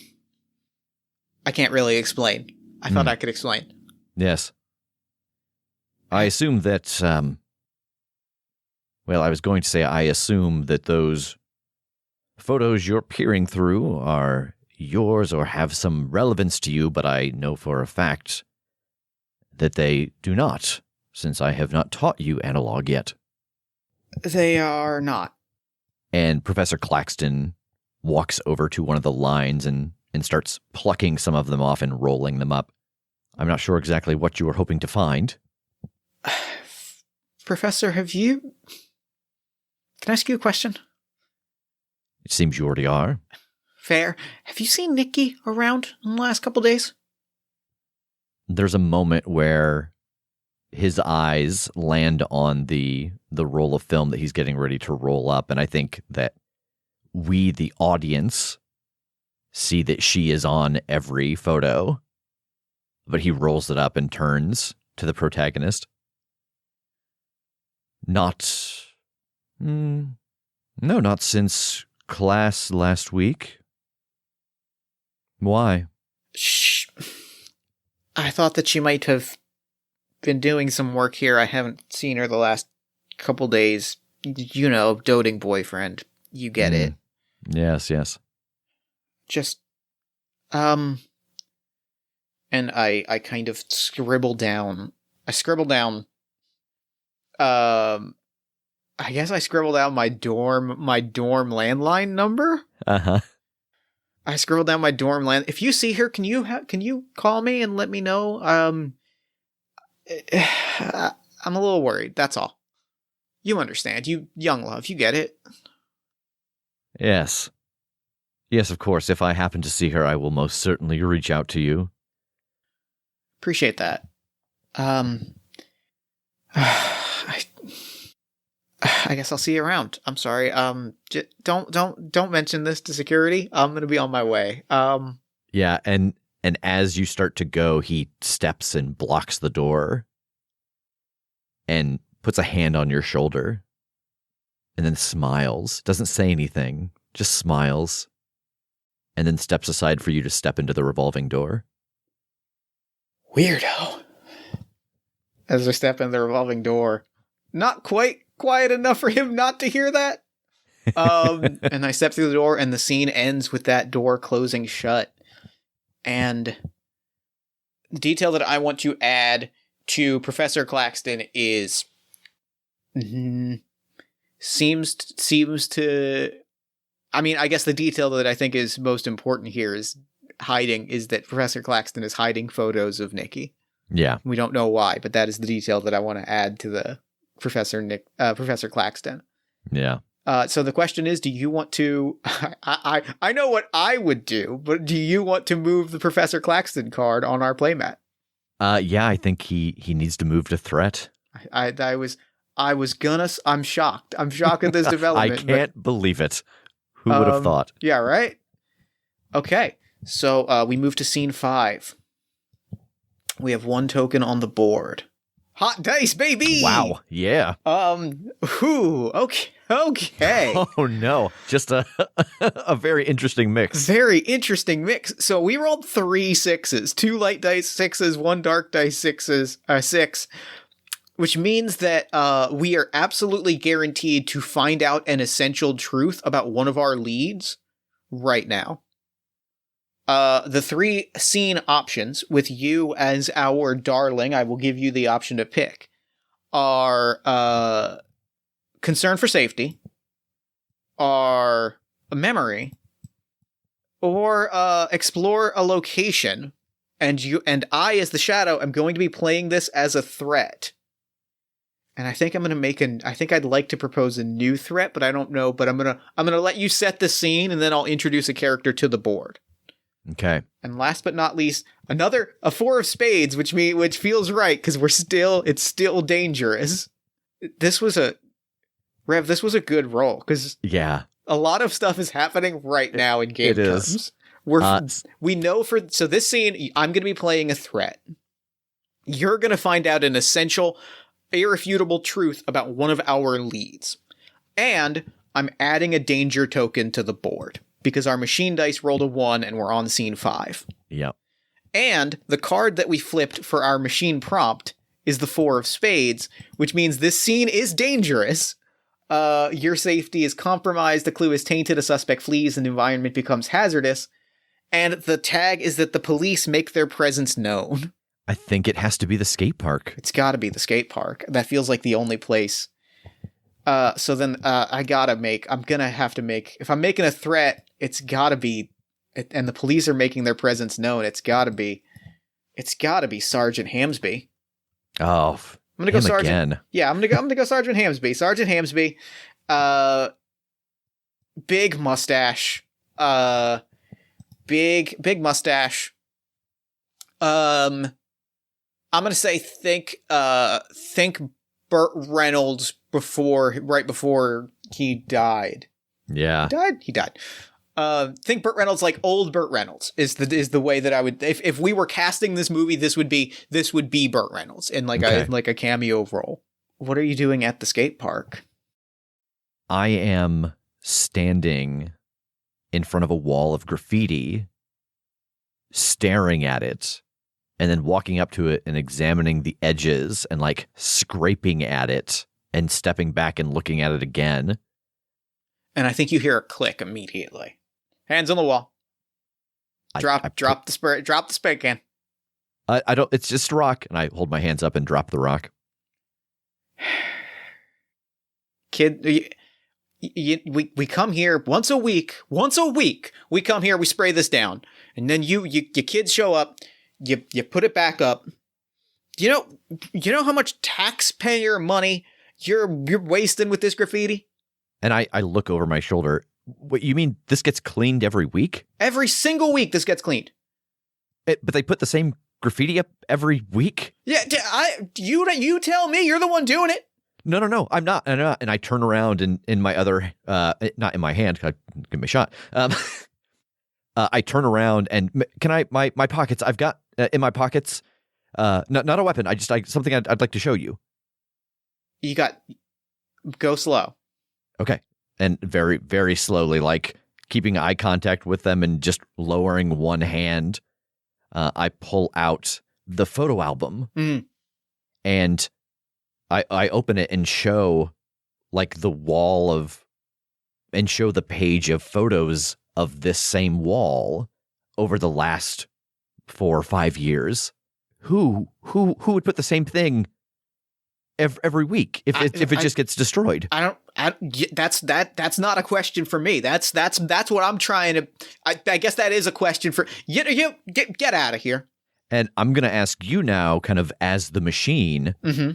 can't really explain. I thought I could explain. Yes. I assume that, I was going to say I assume that those photos you're peering through are yours or have some relevance to you, but I know for a fact that they do not, since I have not taught you analog yet. They are not. And Professor Claxton walks over to one of the lines and starts plucking some of them off and rolling them up. I'm not sure exactly what you were hoping to find. Professor, can I ask you a question? It seems you already are. Fair. Have you seen Nikki around in the last couple days? There's a moment where his eyes land on the roll of film that he's getting ready to roll up, and I think that we, the audience, see that she is on every photo, but he rolls it up and turns to the protagonist. Not since class last week. Why? Shh. I thought that she might have been doing some work here. I haven't seen her the last couple days. You know, doting boyfriend. You get it. Yes. Just, and I kind of scribble down, I guess I scribbled down my dorm landline number. I scribbled down my dorm land. If you see her, can you call me and let me know? I'm a little worried. That's all. You understand. You young love. You get it. Yes. Yes, of course. If I happen to see her, I will most certainly reach out to you. Appreciate that. I guess I'll see you around. I'm sorry. Don't mention this to security. I'm gonna be on my way. Yeah, and as you start to go, he steps and blocks the door, and puts a hand on your shoulder, and then smiles. Doesn't say anything, just smiles, and then steps aside for you to step into the revolving door. Weirdo. As I step in the revolving door, not quite quiet enough for him not to hear that. And I step through the door, and the scene ends with that door closing shut. And the detail that I want to add to Professor Claxton is seems to. I mean, I guess the detail that I think is most important here is that Professor Claxton is hiding photos of Nikki. Yeah. We don't know why, but that is the detail that I want to add to the Professor Claxton. Yeah. So the question is, do you want to, I know what I would do, but do you want to move the Professor Claxton card on our playmat? Yeah, I think he needs to move to threat. I'm shocked. I'm shocked at this development. I can't believe it. Who would have thought? Yeah, right? Okay. So we move to scene 5. We have one token on the board. Hot dice, baby. Wow. Yeah. Okay. Oh no. Just a a very interesting mix. Very interesting mix. So we rolled 3 6s, 2 light dice 6s, 1 dark dice 6, which means that we are absolutely guaranteed to find out an essential truth about one of our leads right now. The 3 scene options, with you as our darling, I will give you the option to pick, are concern for safety, are memory, or explore a location. And I, as the shadow, am going to be playing this as a threat. And I think I'm going to I think I'd like to propose a new threat, but I don't know. But I'm going to let you set the scene, and then I'll introduce a character to the board. Okay. And last but not least, a 4 of spades, which feels right, because it's still dangerous. This was a good roll, because Yeah. a lot of stuff is happening right now in game terms. We know so this scene, I'm going to be playing a threat. You're going to find out an essential, irrefutable truth about one of our leads. And I'm adding a danger token to the board, because our machine dice rolled a 1 and we're on scene 5. Yep. And the card that we flipped for our machine prompt is the 4 of spades, which means this scene is dangerous. Your safety is compromised, the clue is tainted, a suspect flees, and the environment becomes hazardous. And the tag is that the police make their presence known. I think it has to be the skate park. It's gotta be the skate park. That feels like the only place. So then I'm gonna have to make, if I'm making a threat, it's gotta be, and the police are making their presence known, it's gotta be Sergeant Hamsby. Oh, I'm gonna go Sergeant. Again. Yeah, I'm gonna go Sergeant Hamsby. Sergeant Hamsby, big mustache, big mustache. I'm gonna say think Burt Reynolds right before he died. Yeah. He died. Think Burt Reynolds, like old Burt Reynolds is the way that I would, if we were casting this movie, this would be Burt Reynolds in like a cameo role. What are you doing at the skate park? I am standing in front of a wall of graffiti, staring at it, and then walking up to it and examining the edges and like scraping at it and stepping back and looking at it again. And I think you hear a click immediately. Hands on the wall. Drop the spray can. I don't. It's just a rock, and I hold my hands up and drop the rock. Kid, we come here once a week. We come here, we spray this down, and then your kids show up. You put it back up. You know how much taxpayer money you're wasting with this graffiti? And I look over my shoulder. What, you mean this gets cleaned every week? Every single week this gets cleaned. But they put the same graffiti up every week? Yeah, you tell me, you're the one doing it. No, I'm not. And I turn around and in my other, not in my hand, because I give me a shot. I turn around and my pockets, I've got in my pockets, not a weapon. Something I'd like to show you. Go slow. Okay. And very, very slowly, like keeping eye contact with them and just lowering one hand, I pull out the photo album and I open it and show like the wall and show the page of photos of this same wall over the last 4 or 5 years. Who would put the same thing every week if it just gets destroyed? That's not a question for me. That's what I'm trying to. I guess that is a question for you. Get out of here. And I'm gonna ask you now, kind of as the machine. Mm-hmm.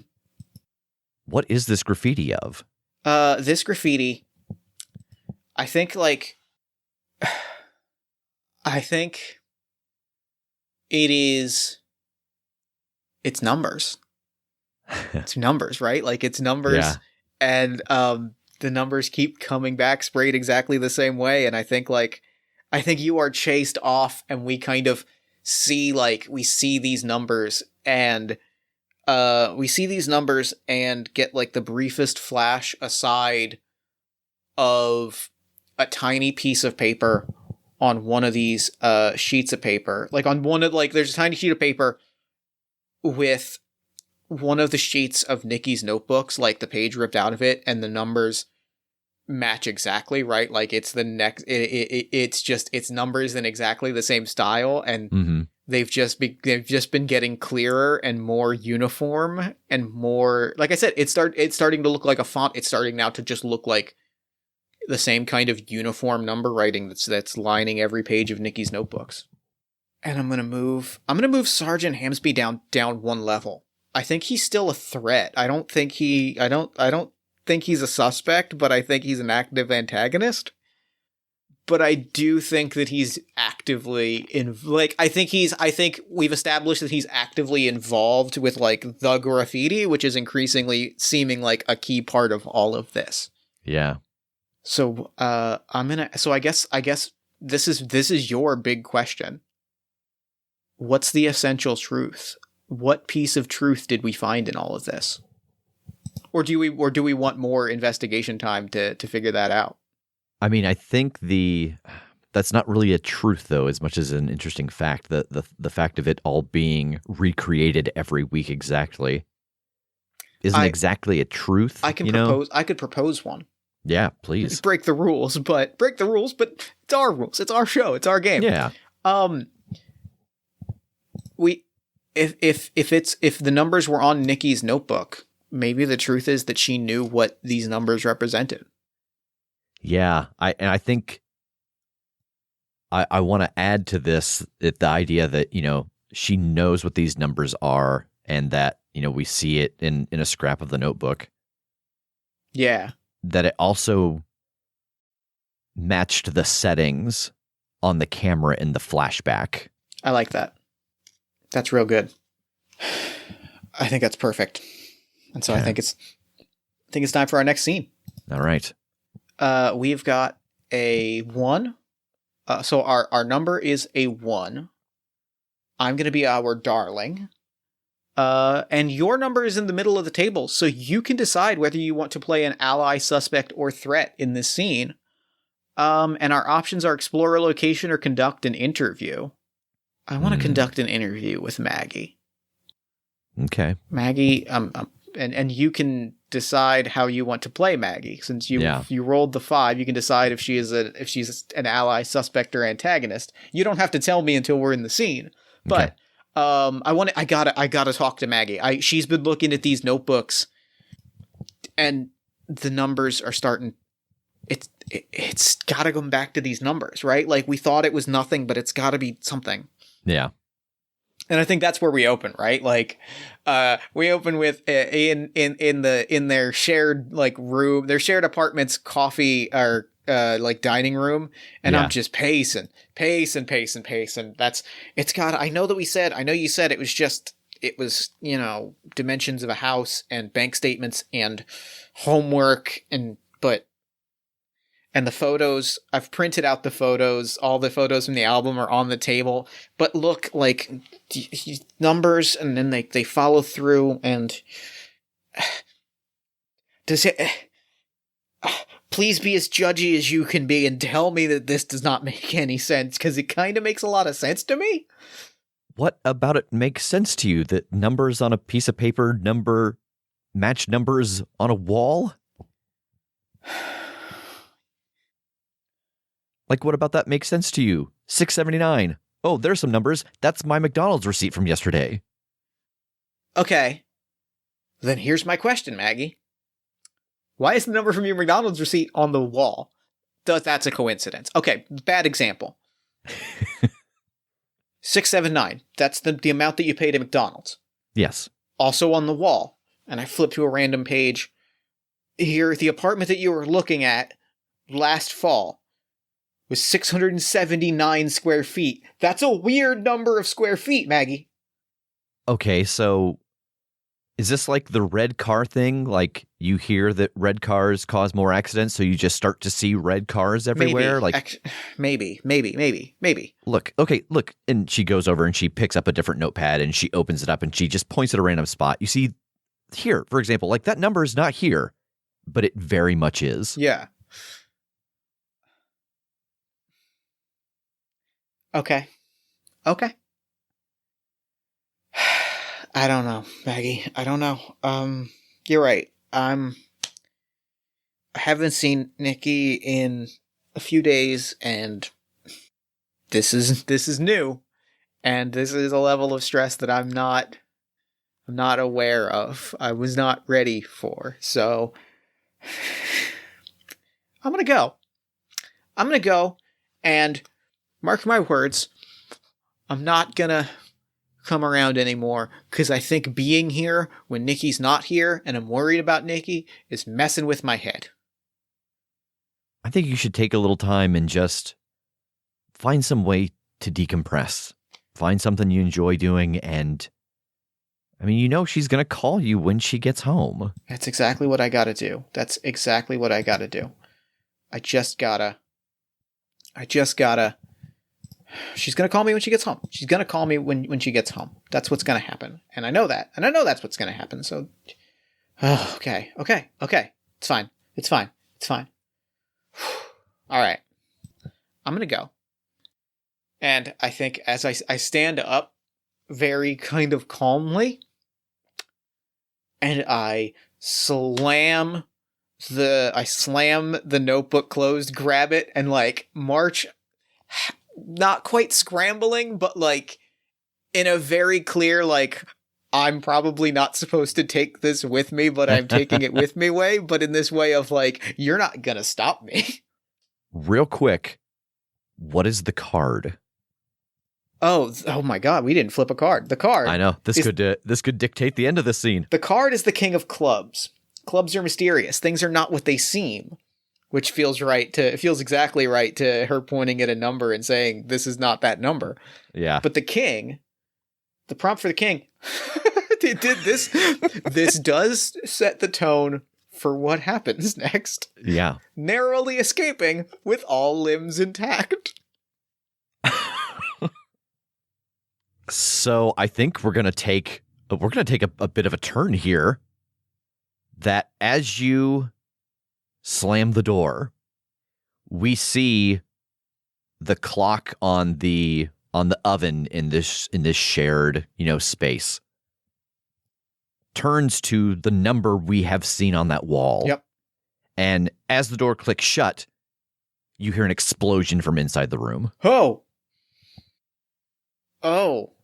What is this graffiti of? This graffiti, I think it is. It's numbers. It's numbers, right? Like it's numbers. Yeah. And the numbers keep coming back sprayed exactly the same way. And I think you are chased off, and we kind of see these numbers, and we see these numbers and get like the briefest flash aside of a tiny piece of paper on one of these sheets of paper. Like on one of there's a tiny sheet of paper with one of the sheets of Nikki's notebooks, like the page ripped out of it, and the numbers match exactly, right? Like it's the next it's numbers in exactly the same style, and they've just been getting clearer and more uniform and more, like I said, it's starting to look like a font. It's starting now to just look like the same kind of uniform number writing that's lining every page of Nikki's notebooks. And I'm gonna move Sergeant Hamsby down one level. I think he's still a threat. I don't think he's a suspect, but I think he's an active antagonist. But I do think that he's actively I think we've established that he's actively involved with like the graffiti, which is increasingly seeming like a key part of all of this. Yeah. So I guess this is your big question. What's the essential truth? What piece of truth did we find in all of this? Or do we want more investigation time to figure that out? I mean, I think that's not really a truth though, as much as an interesting fact. The fact of it all being recreated every week exactly isn't exactly a truth. I could propose one. Yeah, please. Break the rules, but it's our rules. It's our show. It's our game. Yeah. If the numbers were on Nikki's notebook, maybe the truth is that she knew what these numbers represented. Yeah, I think I want to add to this the idea that, she knows what these numbers are and that, we see it in a scrap of the notebook. Yeah. That it also matched the settings on the camera in the flashback. I like that. That's real good. I think that's perfect. And so okay. I think it's time for our next scene. All right. We've got a 1. So our number is a 1. I'm going to be our darling. And your number is in the middle of the table, so you can decide whether you want to play an ally, suspect, or threat in this scene. And our options are explore a location or conduct an interview. I want to conduct an interview with Maggie. Okay. Maggie, and you can decide how you want to play Maggie. Since you rolled the 5, you can decide if she's an ally, suspect, or antagonist. You don't have to tell me until we're in the scene. But I gotta talk to Maggie. She's been looking at these notebooks, and the numbers are starting. It's gotta come back to these numbers, right? Like we thought it was nothing, but it's gotta be something. Yeah. And I think that's where we open, right? Like, we open with in their shared like room, their shared apartment's coffee or like dining room, and I'm just pacing. That's I know you said it was dimensions of a house and bank statements and homework and the photos, I've printed out the photos. All the photos from the album are on the table. But look, like, numbers, and then they follow through, and... Does it... Please be as judgy as you can be and tell me that this does not make any sense, because it kind of makes a lot of sense to me. What about it makes sense to you? That numbers on a piece of paper match numbers on a wall? Like, what about that makes sense to you? $6.79. Oh, there's some numbers. That's my McDonald's receipt from yesterday. Okay. Then here's my question, Maggie. Why is the number from your McDonald's receipt on the wall? That's a coincidence. Okay, bad example. 679. That's the amount that you paid at McDonald's. Yes. Also on the wall. And I flip to a random page. Here, the apartment that you were looking at last fall was 679 square feet. That's a weird number of square feet, Maggie. Okay, so Is this like the red car thing? Like you hear that red cars cause more accidents, so you just start to see red cars everywhere? Maybe. Maybe. Look. And she goes over and she picks up a different notepad and she opens it up and she just points at a random spot. You see here, for example, like that number is not here, but it very much is. Yeah. Okay. I don't know, Maggie. I don't know. You're right. I haven't seen Nikki in a few days, and this is new, and this is a level of stress that I'm not aware of. I was not ready for. So I'm gonna go, and mark my words, I'm not gonna come around anymore, because I think being here when Nikki's not here and I'm worried about Nikki is messing with my head. I think you should take a little time and just find some way to decompress. Find something you enjoy doing, and I mean, you know she's going to call you when she gets home. That's exactly what I gotta do. I just gotta She's going to call me when she gets home. She's going to call me when she gets home. That's what's going to happen. And I know that. And I know that's what's going to happen. So, okay. It's fine. All right. I'm going to go. And I think as I stand up very kind of calmly, and I slam the notebook closed, grab it, and like march, not quite scrambling, but like in a very clear, like, I'm probably not supposed to take this with me, but I'm taking it with me way, but in this way of like, you're not gonna stop me. Real quick, what is the card? Oh my God, we didn't flip a card. The card. I know. This could dictate the end of the scene. The card is the King of Clubs. Clubs are mysterious. Things are not what they seem. Which feels exactly right to her pointing at a number and saying, this is not that number. Yeah. But the prompt for the king, this does set the tone for what happens next. Yeah. Narrowly escaping with all limbs intact. So I think we're gonna take a bit of a turn here. That as you slam the door, we see the clock on the oven in this shared, space turns to the number we have seen on that wall. Yep. And as the door clicks shut, you hear an explosion from inside the room. Oh,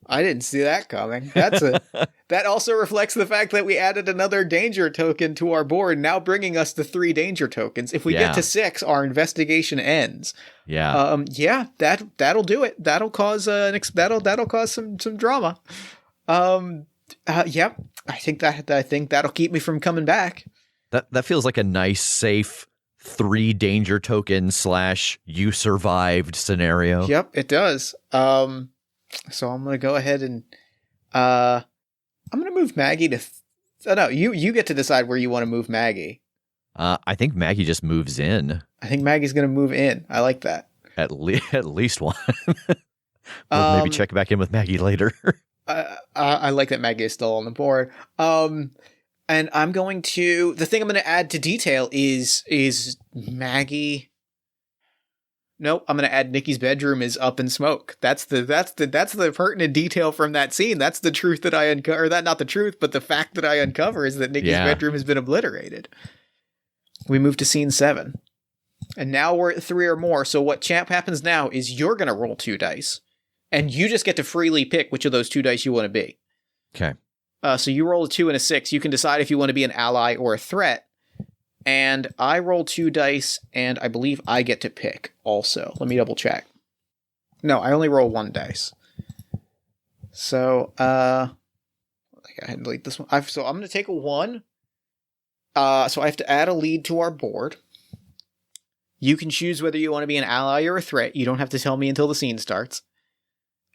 I didn't see that coming. That also reflects the fact that we added another danger token to our board, now bringing us to 3 danger tokens. If we get to 6, our investigation ends. Yeah. That'll do it. That'll cause that'll cause some drama. Yep. I think that'll keep me from coming back. That feels like a nice, safe 3 danger token / you survived scenario. Yep, it does. So I'm going to go ahead and I'm going to move Maggie to no, you get to decide where you want to move Maggie. I think Maggie just moves in. I think Maggie's going to move in. I like that. At least one. We'll maybe check back in with Maggie later. I like that Maggie is still on the board. And the thing I'm going to add to detail is Maggie. Nope, I'm going to add Nikki's bedroom is up in smoke. That's the pertinent detail from that scene. That's the truth that I uncover. That not the truth, but the fact that I uncover is that Nikki's bedroom has been obliterated. We move to scene 7. And now we're at 3 or more. So what happens now is you're going to roll 2 dice. And you just get to freely pick which of those 2 dice you want to be. Okay. So you roll a 2 and a 6. You can decide if you want to be an ally or a threat. And I roll 2 dice, and I believe I get to pick also. Let me double check. No, I only roll 1 dice. So, I go ahead and delete this one. So I'm going to take a 1. So I have to add a lead to our board. You can choose whether you want to be an ally or a threat. You don't have to tell me until the scene starts.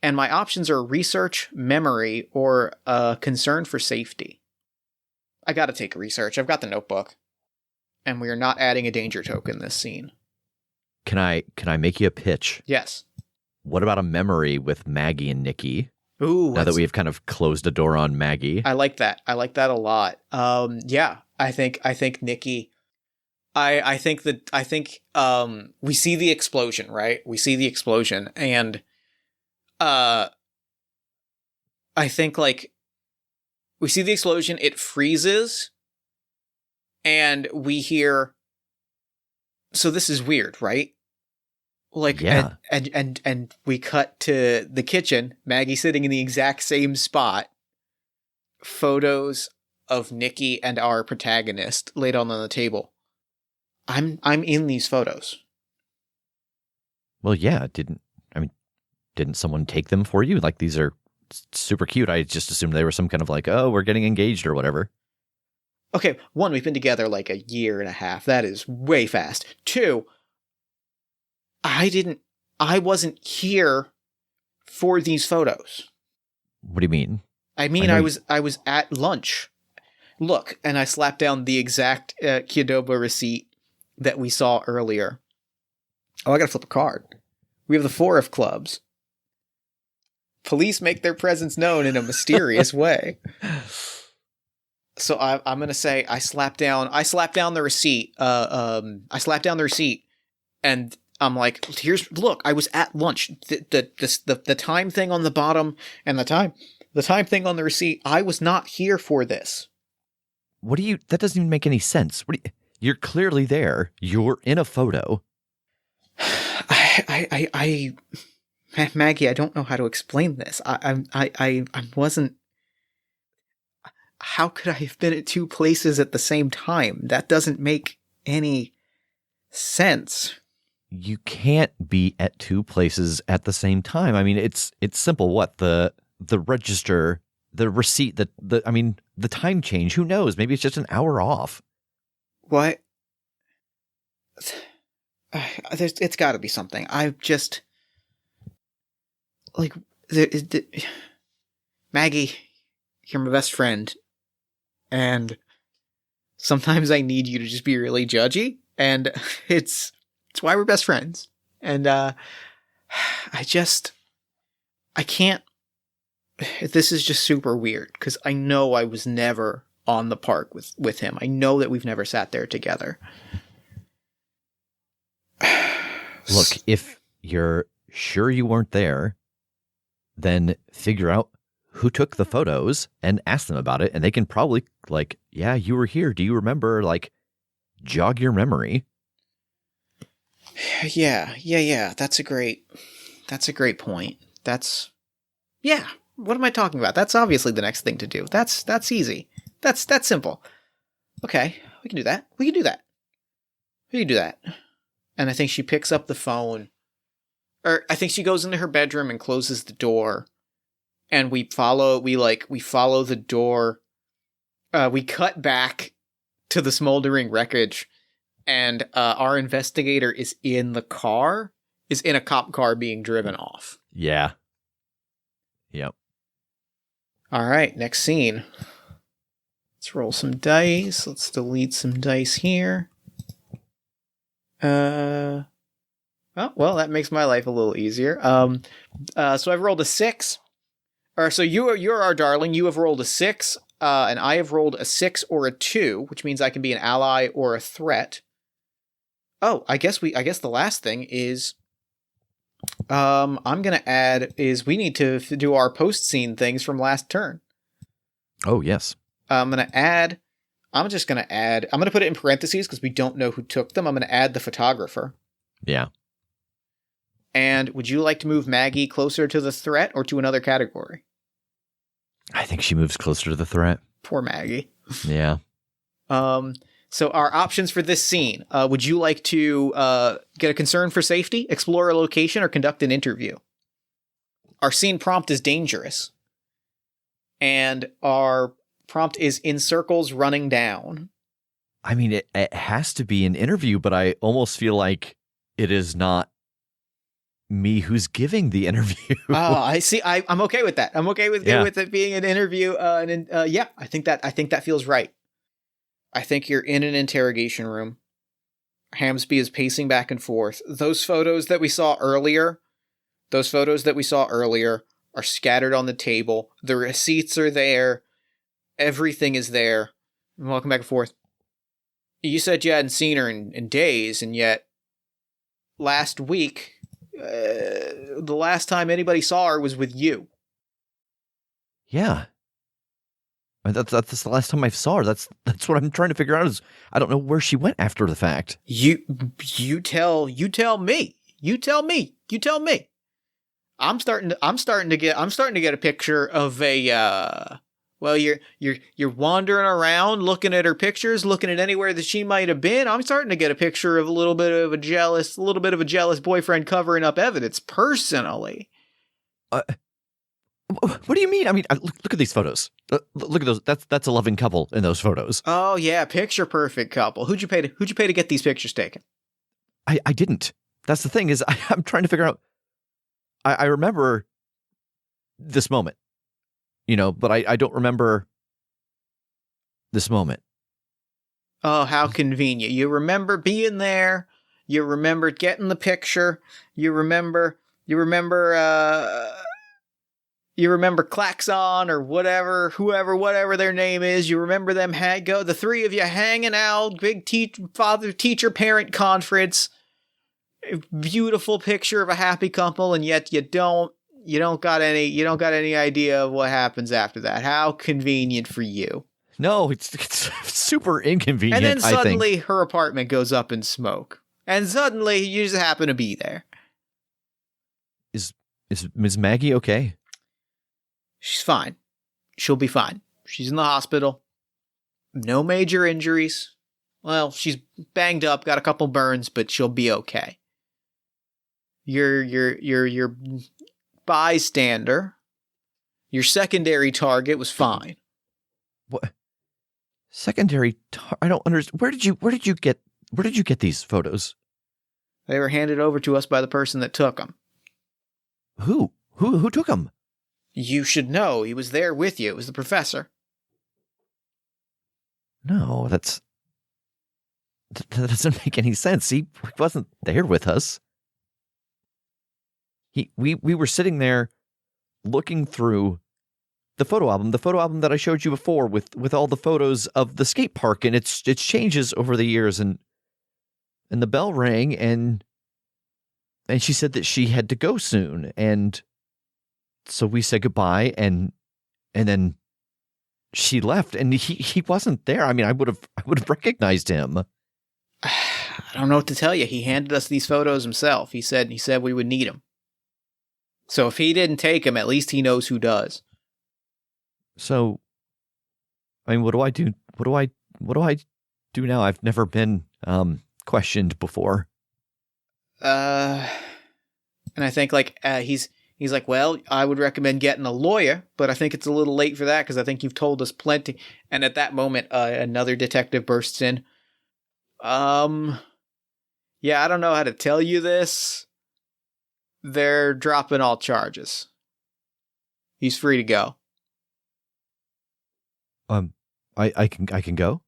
And my options are research, memory, or concern for safety. I gotta take research. I've got the notebook. And we are not adding a danger token this scene. Can I make you a pitch? Yes. What about a memory with Maggie and Nikki? Ooh. Now that we have kind of closed the door on Maggie. I like that. I like that a lot. Yeah. I think Nikki... I think we see the explosion, right? We see the explosion, and I think like we see the explosion, it freezes, and we hear. So this is weird, right? Like, yeah, and we cut to the kitchen, Maggie sitting in the exact same spot. Photos of Nikki and our protagonist laid on the table. I'm in these photos. Well, yeah, didn't someone take them for you? Like, these are super cute. I just assumed they were some kind of like, oh, we're getting engaged or whatever. Okay, one, we've been together like a year and a half. That is way fast. Two, I wasn't here for these photos. What do you mean? I mean, I was at lunch. Look, and I slapped down the exact Qdoba receipt that we saw earlier. Oh, I gotta flip a card. We have the 4 of clubs. Police make their presence known in a mysterious way. So I'm gonna say I slapped down the receipt. I slapped down the receipt, and I'm like, look, I was at lunch. The time thing on the bottom and the time thing on the receipt. I was not here for this. That doesn't even make any sense. You're clearly there. You're in a photo. Maggie, I don't know how to explain this. I wasn't. How could I have been at 2 places at the same time? That doesn't make any sense. You can't be at 2 places at the same time. I mean, it's simple. What the register, the receipt, the time change. Who knows? Maybe it's just an hour off. What? It's got to be something. I've just like Maggie, you're my best friend, and sometimes I need you to just be really judgy, and it's why we're best friends. And I can't. This is just super weird because I know I was never on the park with him. I know that we've never sat there together. Look, if you're sure you weren't there, then figure out who took the photos and ask them about it, and they can probably, like, yeah, you were here. Do you remember? Like, jog your memory. Yeah. That's a great point. Yeah. What am I talking about? That's obviously the next thing to do. That's easy. That's simple. Okay, we can do that. We can do that. And I think she picks up the phone, or I think she goes into her bedroom and closes the door. And we follow the door. We cut back to the smoldering wreckage, and our investigator is in a cop car being driven off. Yeah. Yep. All right, next scene. Let's roll some dice. Let's delete some dice here. Oh, well, that makes my life a little easier. So I've rolled a 6. So you're our darling. You have rolled a 6, and I have rolled a 6 or a 2, which means I can be an ally or a threat. Oh, I guess the last thing is, I'm gonna add is we need to do our post scene things from last turn. Oh yes. I'm gonna put it in parentheses because we don't know who took them. I'm gonna add the photographer. Yeah. And would you like to move Maggie closer to the threat or to another category? I think she moves closer to the threat. Poor Maggie. Yeah. So our options for this scene, would you like to get a concern for safety, explore a location, or conduct an interview? Our scene prompt is dangerous. And our prompt is in circles running down. I mean, it has to be an interview, but I almost feel like it is not me who's giving the interview. Oh, I see. I'm okay with that. I'm okay with it being an interview. Yeah, I think that feels right. I think you're in an interrogation room. Hamsby is pacing back and forth. Those photos that we saw earlier are scattered on the table. The receipts are there. Everything is there. I'm walking back and forth. You said you hadn't seen her in days, and yet last week, the last time anybody saw her was with you. Yeah. That's the last time I saw her. That's what I'm trying to figure out is I don't know where she went after the fact. You tell me. I'm starting to get a picture of a you're wandering around looking at her pictures, looking at anywhere that she might have been. I'm starting to get a picture of a little bit of a jealous boyfriend covering up evidence personally. What do you mean? I mean, look at these photos. Look at those. That's a loving couple in those photos. Oh yeah, picture perfect couple. Who'd you pay to get these pictures taken? I didn't. That's the thing is I'm trying to figure out. I remember this moment, but I don't remember this moment. Oh, how convenient! You remember being there. You remember getting the picture. You remember Klaxon or whatever their name is. You remember them the three of you hanging out, big teacher parent conference. Beautiful picture of a happy couple, and yet you don't got any idea of what happens after that. How convenient for you. No, it's super inconvenient. And then suddenly her apartment goes up in smoke. And suddenly you just happen to be there. Is Ms. Maggie okay? She's fine. She'll be fine. She's in the hospital. No major injuries. Well, she's banged up, got a couple burns, but she'll be okay. Your bystander, your secondary target was fine. What? Secondary? I don't understand. Where did you get these photos? They were handed over to us by the person that took them. Who took them? You should know. He was there with you. It was the professor. No, that doesn't make any sense. He wasn't there with us. We were sitting there looking through the photo album that I showed you before with all the photos of the skate park, and it changes over the years, and the bell rang, and she said that she had to go soon, and so we said goodbye, and then she left, and he wasn't there. I mean, I would have recognized him. I don't know what to tell you. He handed us these photos himself. He said we would need them. So if he didn't take them, at least he knows who does. So, I mean, what do I do? What do I do now? I've never been questioned before. And I think he's like, well, I would recommend getting a lawyer, but I think it's a little late for that because I think you've told us plenty. And at that moment, another detective bursts in. Yeah, I don't know how to tell you this. They're dropping all charges. He's free to go. I can go.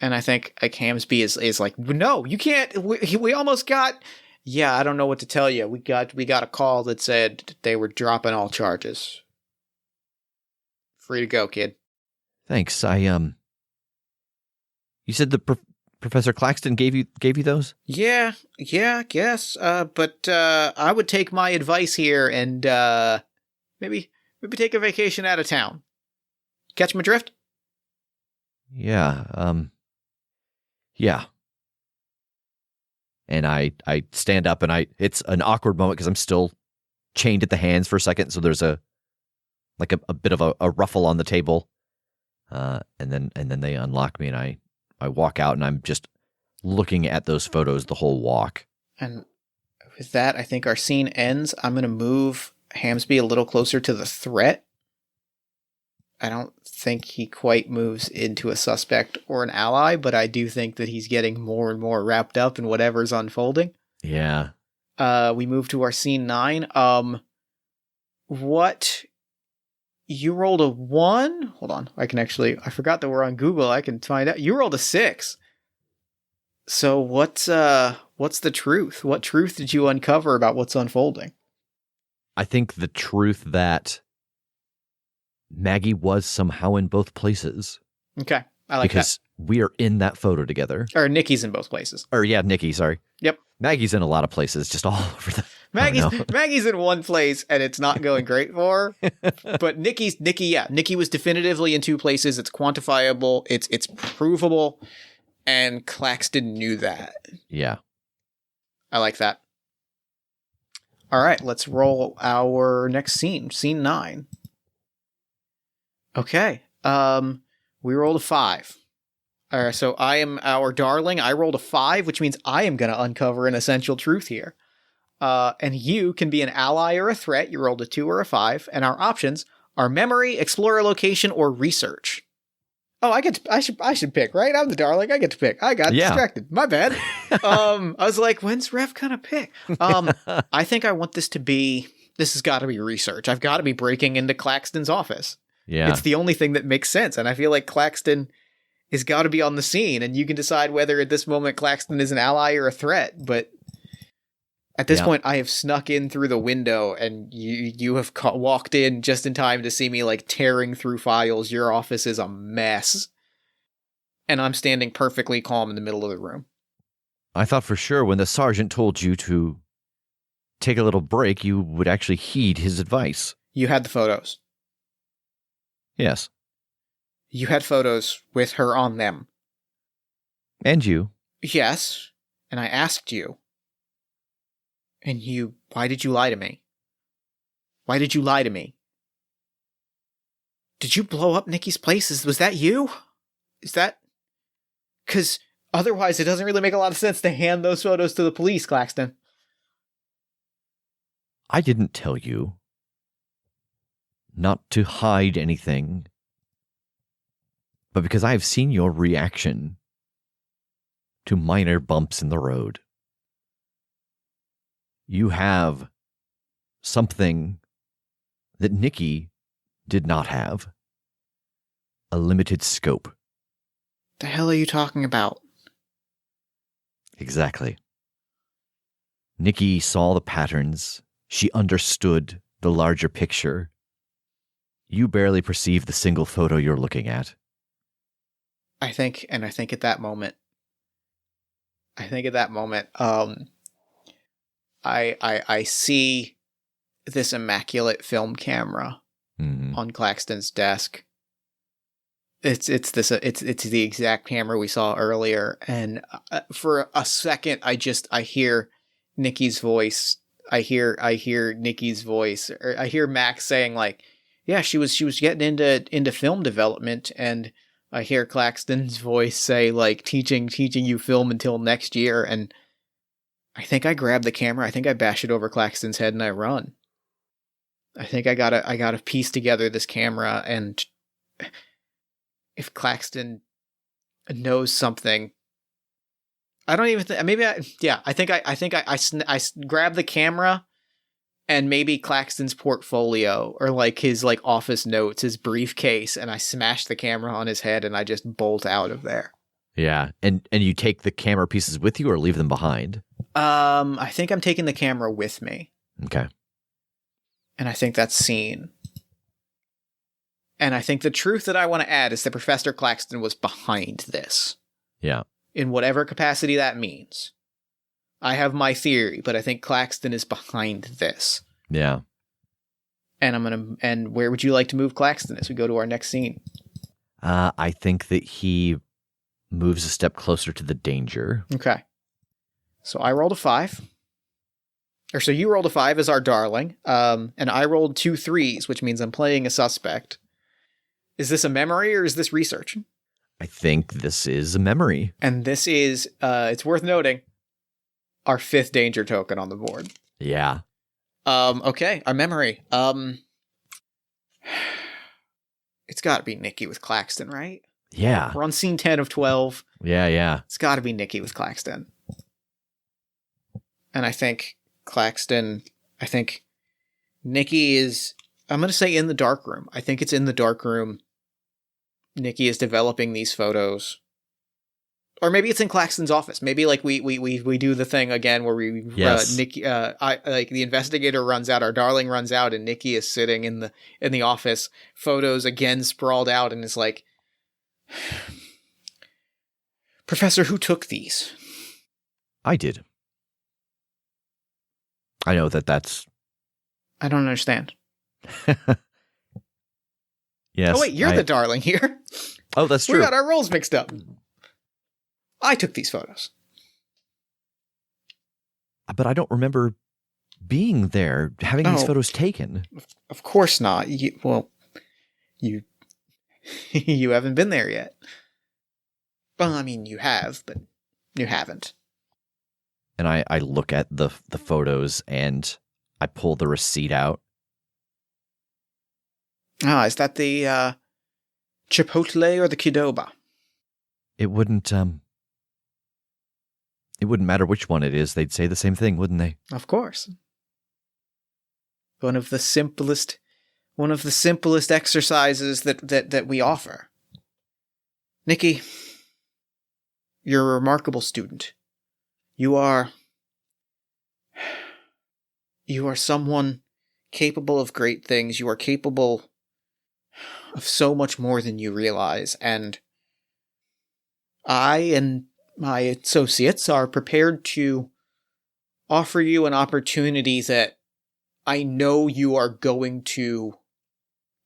And I think Hamsby is like, no, you can't. We almost got. Yeah, I don't know what to tell you. We got a call that said they were dropping all charges. Free to go, kid. Thanks. You said the Professor Claxton gave you those? Yeah, I guess. But I would take my advice here and maybe take a vacation out of town. Catch my drift? Yeah. Yeah. And I stand up, and it's an awkward moment because I'm still chained at the hands for a second. So there's a bit of a ruffle on the table. And then they unlock me, and I walk out, and I'm just looking at those photos the whole walk. And with that, I think our scene ends. I'm going to move Hamsby a little closer to the threat. I don't think he quite moves into a suspect or an ally, but I do think that he's getting more and more wrapped up in whatever's unfolding. Yeah. We move to our scene 9. What You rolled a 1? Hold on. I forgot that we're on Google. I can find out. You rolled a 6. So what's the truth? What truth did you uncover about what's unfolding? I think the truth that Maggie was somehow in both places. Okay. I like that. Because we are in that photo together. Or Nikki's in both places. Or yeah, Nikki, sorry. Yep. Maggie's in a lot of places, just all over the... Maggie's in one place and it's not going great for her. But Nikki was definitively in 2 places. It's quantifiable. It's provable. And Claxton knew that. Yeah. I like that. All right, let's roll our next scene. Scene 9. Okay. We rolled a 5. All right, so I am our darling. I rolled a 5, which means I am going to uncover an essential truth here. And you can be an ally or a threat. You rolled a 2 or a 5, and our options are memory, explore a location, or research. Oh, I should pick, right? I'm the darling. I get to pick. I got distracted. My bad. I was like, when's Rev gonna pick? I think I want this has got to be research. I've got to be breaking into Claxton's office. Yeah. It's the only thing that makes sense. And I feel like Claxton has got to be on the scene, and you can decide whether at this moment Claxton is an ally or a threat. But at this point, I have snuck in through the window, and you have walked in just in time to see me like tearing through files. Your office is a mess, and I'm standing perfectly calm in the middle of the room. I thought for sure when the sergeant told you to take a little break, you would actually heed his advice. You had the photos. Yes. You had photos with her on them. And you. Yes, and I asked you. And why did you lie to me? Why did you lie to me? Did you blow up Nikki's place? Was that you? Is that... Because otherwise it doesn't really make a lot of sense to hand those photos to the police, Claxton. I didn't tell you not to hide anything, but because I have seen your reaction to minor bumps in the road. You have something that Nikki did not have. A limited scope. The hell are you talking about? Exactly. Nikki saw the patterns. She understood the larger picture. You barely perceive the single photo you're looking at. I think at that moment, I see this immaculate film camera on Claxton's desk. It's the exact camera we saw earlier, and for a second I hear Nikki's voice. I hear Nikki's voice, or I hear Max saying like, "Yeah, she was getting into film development," and I hear Claxton's voice say like, teaching you film until next year," and I think I grab the camera. I think I bash it over Claxton's head and I run. I think I gotta piece together this camera, and if Claxton knows something, I don't even think. I think I grab the camera and maybe Claxton's portfolio or like his like office notes, his briefcase, and I smash the camera on his head and I just bolt out of there. Yeah, and you take the camera pieces with you or leave them behind? I think I'm taking the camera with me. Okay. And I think that's scene. And I think the truth that I want to add is that Professor Claxton was behind this. Yeah. In whatever capacity that means. I have my theory, but I think Claxton is behind this. Yeah. And where would you like to move Claxton as we go to our next scene? I think that he moves a step closer to the danger. Okay. So I rolled a 5. Or so you rolled a 5 as our darling. And I rolled 2 3s, which means I'm playing a suspect. Is this a memory or is this research? I think this is a memory. And this is, it's worth noting, our 5th danger token on the board. Yeah. Okay, our memory. It's got to be Nikki with Claxton, right? Yeah. We're on scene 10 of 12. Yeah. It's got to be Nikki with Claxton. And I think Nikki is I'm going to say in the dark room. I think it's in the dark room. Nikki is developing these photos. Or maybe it's in Claxton's office. Maybe like we do the thing again where we Nikki like the investigator runs out, our darling runs out, and Nikki is sitting in the office, photos again sprawled out, and is like, Professor, who took these? I did. I know that's... I don't understand. Yes. Oh wait, you're the darling here. Oh, that's true. We got our roles mixed up. I took these photos. But I don't remember being there, having these photos taken. Of course not. You you haven't been there yet. Well, I mean, you have, but you haven't. And I look at the photos and I pull the receipt out. Ah, is that the Chipotle or the Qdoba? It wouldn't matter which one it is. They'd say the same thing, wouldn't they? Of course. One of the simplest exercises that we offer. Nikki, you're a remarkable student. You are someone capable of great things. You are capable of so much more than you realize. And I and my associates are prepared to offer you an opportunity that I know you are going to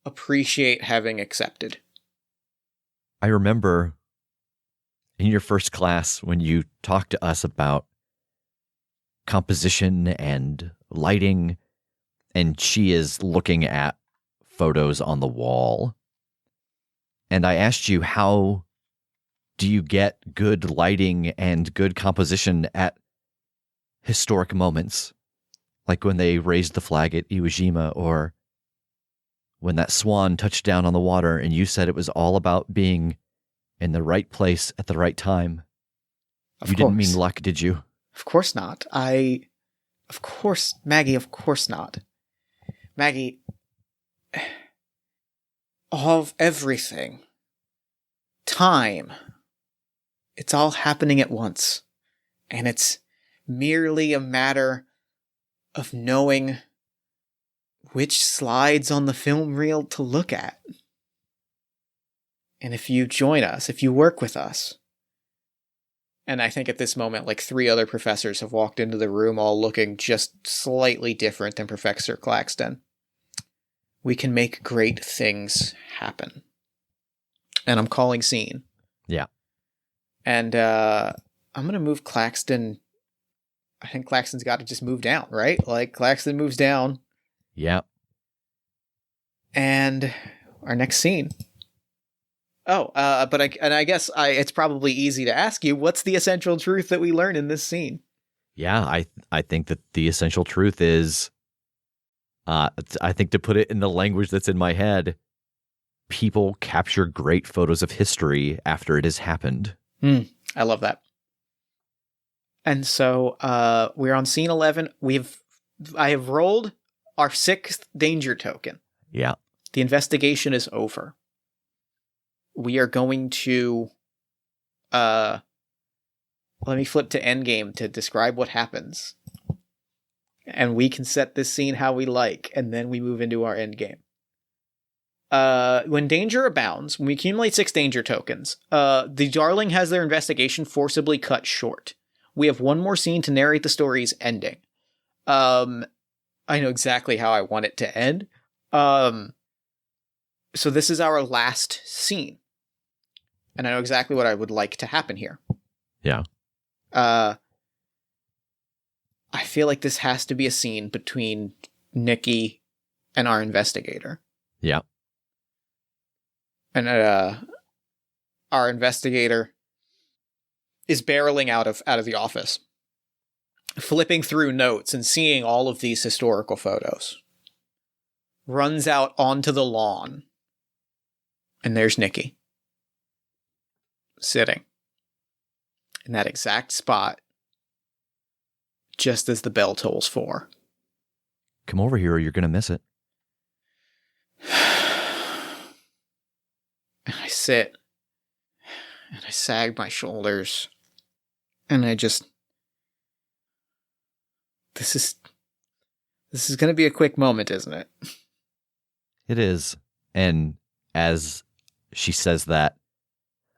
appreciate having accepted. I remember in your first class when you talked to us about composition and lighting, and she is looking at photos on the wall. And I asked you, how do you get good lighting and good composition at historic moments? Like when they raised the flag at Iwo Jima, or when that swan touched down on the water, and you said it was all about being in the right place at the right time. You didn't mean luck, did you? Of course not. Maggie, of course not. Maggie, of everything, time, it's all happening at once. And it's merely a matter of knowing which slides on the film reel to look at. And if you join us, if you work with us, and I think at this moment, like 3 other professors have walked into the room, all looking just slightly different than Professor Claxton, we can make great things happen. And I'm calling scene. Yeah. And I'm going to move Claxton. I think Claxton's got to just move down, right? Like, Claxton moves down. Yeah. And our next scene. But I guess it's probably easy to ask you, what's the essential truth that we learn in this scene? Yeah, I think that the essential truth is, I think to put it in the language that's in my head, people capture great photos of history after it has happened. I love that. And so we're on scene 11. I have rolled our 6th danger token. Yeah. The investigation is over. We are going to let me flip to endgame to describe what happens. And we can set this scene how we like, and then we move into our endgame. When danger abounds, when we accumulate 6 danger tokens, the Darling has their investigation forcibly cut short. We have one more scene to narrate the story's ending. I know exactly how I want it to end. So this is our last scene. And I know exactly what I would like to happen here. Yeah. I feel like this has to be a scene between Nikki and our investigator. Yeah. And our investigator is barreling out of the office, flipping through notes and seeing all of these historical photos. Runs out onto the lawn. And there's Nikki. Sitting. In that exact spot. Just as the bell tolls 4. Come over here or you're going to miss it. And I sit, and I sag my shoulders, and I just... This is going to be a quick moment, isn't it? It is. And as she says that,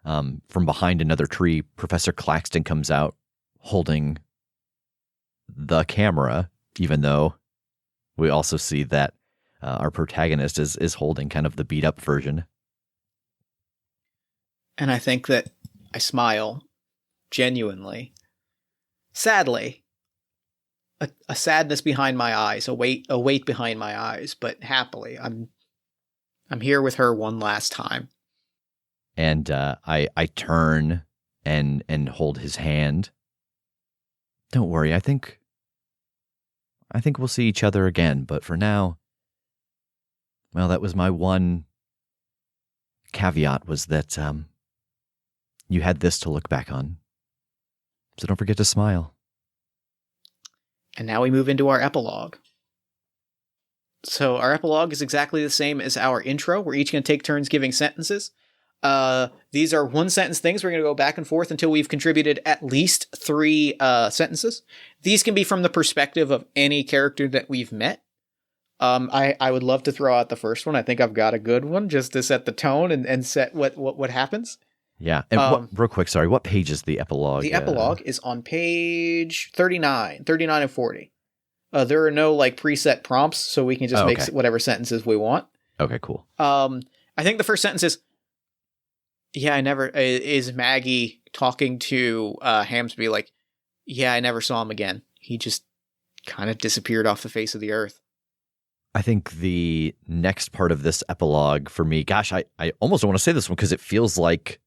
from behind another tree, Professor Claxton comes out holding the camera, even though we also see that our protagonist is holding kind of the beat up version. And I think that I smile genuinely. Sadly. A sadness behind my eyes, a weight behind my eyes, but happily, I'm here with her one last time. And I turn and hold his hand. Don't worry, I think we'll see each other again, but for now, well, that was my one caveat, was that you had this to look back on. So don't forget to smile. And now we move into our epilogue. So our epilogue is exactly the same as our intro. We're each going to take turns giving sentences. These are one-sentence things. We're going to go back and forth until we've contributed at least 3 sentences. These can be from the perspective of any character that we've met. I would love to throw out the first one. I think I've got a good one just to set the tone and set what happens. Yeah. And real quick, sorry, what page is the epilogue? The epilogue is on page 39 and 40. There are no like preset prompts, so we can just make whatever sentences we want. Okay, cool. I think the first sentence is, is Maggie talking to Hamsby like, yeah, I never saw him again. He just kind of disappeared off the face of the earth. I think the next part of this epilogue for me, gosh, I almost don't want to say this one because it feels like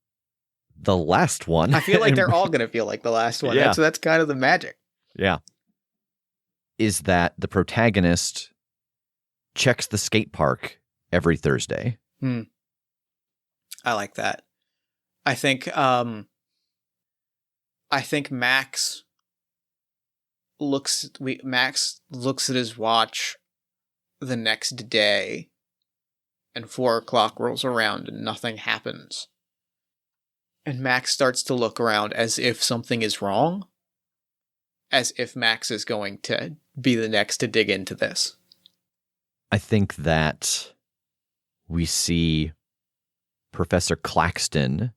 the last one. I feel like they're all going to feel like the last one. Yeah. So that's kind of the magic. Yeah. Is that the protagonist checks the skate park every Thursday. I like that. I think Max looks at his watch the next day, and 4 o'clock rolls around and nothing happens. And Max starts to look around as if something is wrong, as if Max is going to be the next to dig into this. I think that we see Professor Claxton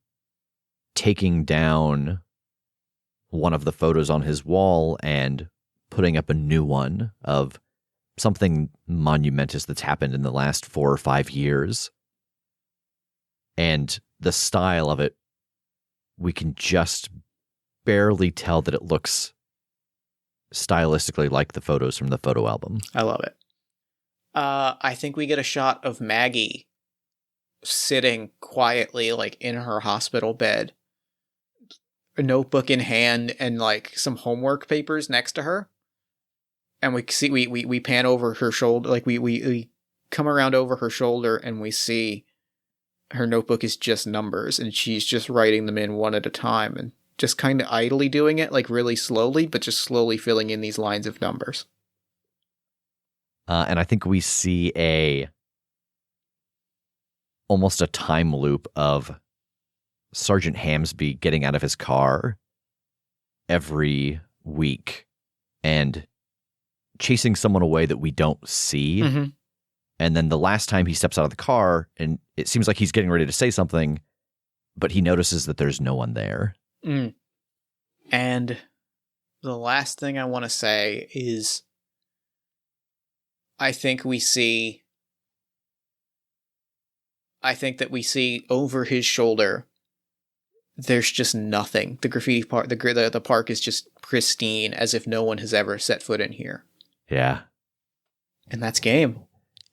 taking down one of the photos on his wall and putting up a new one of something monumentous that's happened in the last 4 or 5 years. And the style of it, we can just barely tell that it looks stylistically like the photos from the photo album. I love it. I think we get a shot of Maggie sitting quietly, like in her hospital bed, a notebook in hand and like some homework papers next to her. And we pan over her shoulder, like we come around over her shoulder and we see her notebook is just numbers and she's just writing them in one at a time and just kind of idly doing it, like really slowly, but just slowly filling in these lines of numbers. And I think we see almost a time loop of Sergeant Hamsby getting out of his car every week and chasing someone away that we don't see. Mm-hmm. And then the last time he steps out of the car and it seems like he's getting ready to say something, but he notices that there's no one there. Mm. And the last thing I want to say is I think that we see over his shoulder, there's just nothing. The graffiti part, the park is just pristine, as if no one has ever set foot in here. Yeah. And that's game.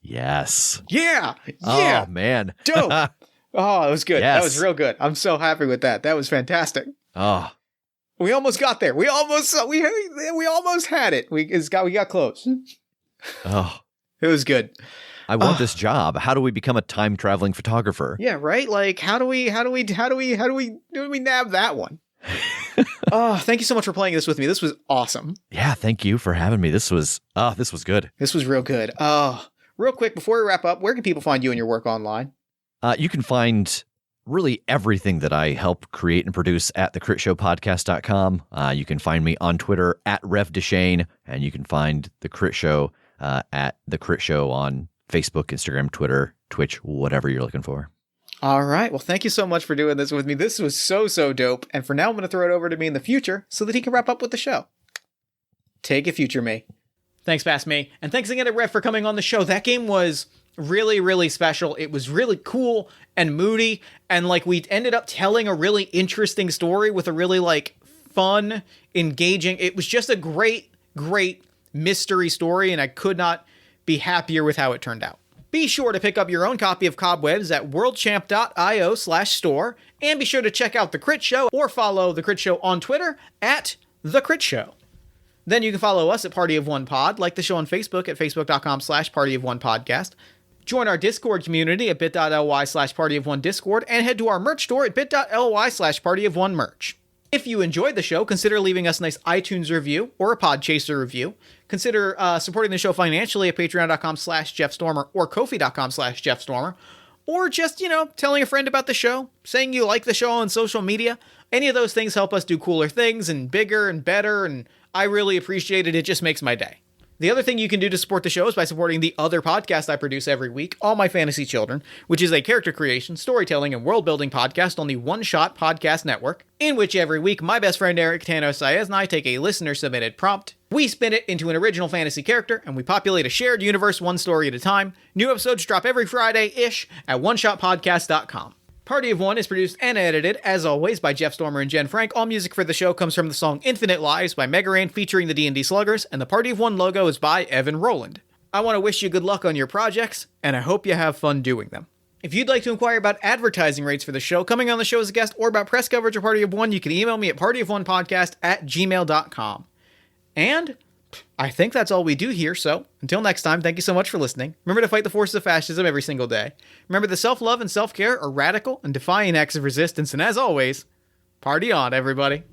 Yes. Yeah. Oh, man. Dope. Oh, it was good. Yes. That was real good. I'm so happy with that. That was fantastic. Oh. We almost got there. We almost had it. We got close. Oh. It was good. I want this job. How do we become a time traveling photographer? Yeah, right? Like how do we nab that one? Oh, thank you so much for playing this with me. This was awesome. Yeah, thank you for having me. This was good. This was real good. Oh, Real quick, before we wrap up, where can people find you and your work online? You can find really everything that I help create and produce at thecritshowpodcast.com. You can find me on Twitter at RevDeshane, and you can find The Crit Show at The Crit Show on Facebook, Instagram, Twitter, Twitch, whatever you're looking for. All right. Well, thank you so much for doing this with me. This was so dope. And for now, I'm going to throw it over to me in the future so that he can wrap up with the show. Take it, future me. Thanks, past me. And thanks again to Rev for coming on the show. That game was really special. It was really cool and moody. And like we ended up telling a really interesting story with a really like fun, engaging. It was just a great mystery story. And I could not be happier with how it turned out. Be sure to pick up your own copy of Cobwebs at worldchamp.io/store, and be sure to check out The Crit Show or follow The Crit Show on Twitter at The Crit Show. Then you can follow us at Party of One Pod, like the show on Facebook at facebook.com/partyofonepodcast. Join our Discord community at bit.ly/partyofonediscord, and head to our merch store at bit.ly/partyofonemerch. If you enjoyed the show, consider leaving us a nice iTunes review or a Podchaser review. Consider supporting the show financially at patreon.com/JeffStormer or ko-fi.com/JeffStormer. Or just, telling a friend about the show, saying you like the show on social media. Any of those things help us do cooler things and bigger and better, and I really appreciate it. It just makes my day. The other thing you can do to support the show is by supporting the other podcast I produce every week, All My Fantasy Children, which is a character creation, storytelling, and world-building podcast on the One Shot Podcast Network, in which every week my best friend Eric Tano Saez and I take a listener-submitted prompt, we spin it into an original fantasy character, and we populate a shared universe one story at a time. New episodes drop every Friday-ish at oneshotpodcast.com. Party of One is produced and edited, as always, by Jeff Stormer and Jen Frank. All music for the show comes from the song Infinite Lives by Megaran featuring the D&D Sluggers, and the Party of One logo is by Evan Rowland. I want to wish you good luck on your projects, and I hope you have fun doing them. If you'd like to inquire about advertising rates for the show, coming on the show as a guest, or about press coverage of Party of One, you can email me at partyofonepodcast@gmail.com. And I think that's all we do here, so until next time, thank you so much for listening. Remember to fight the forces of fascism every single day. Remember that self-love and self-care are radical and defying acts of resistance, and as always, party on, everybody.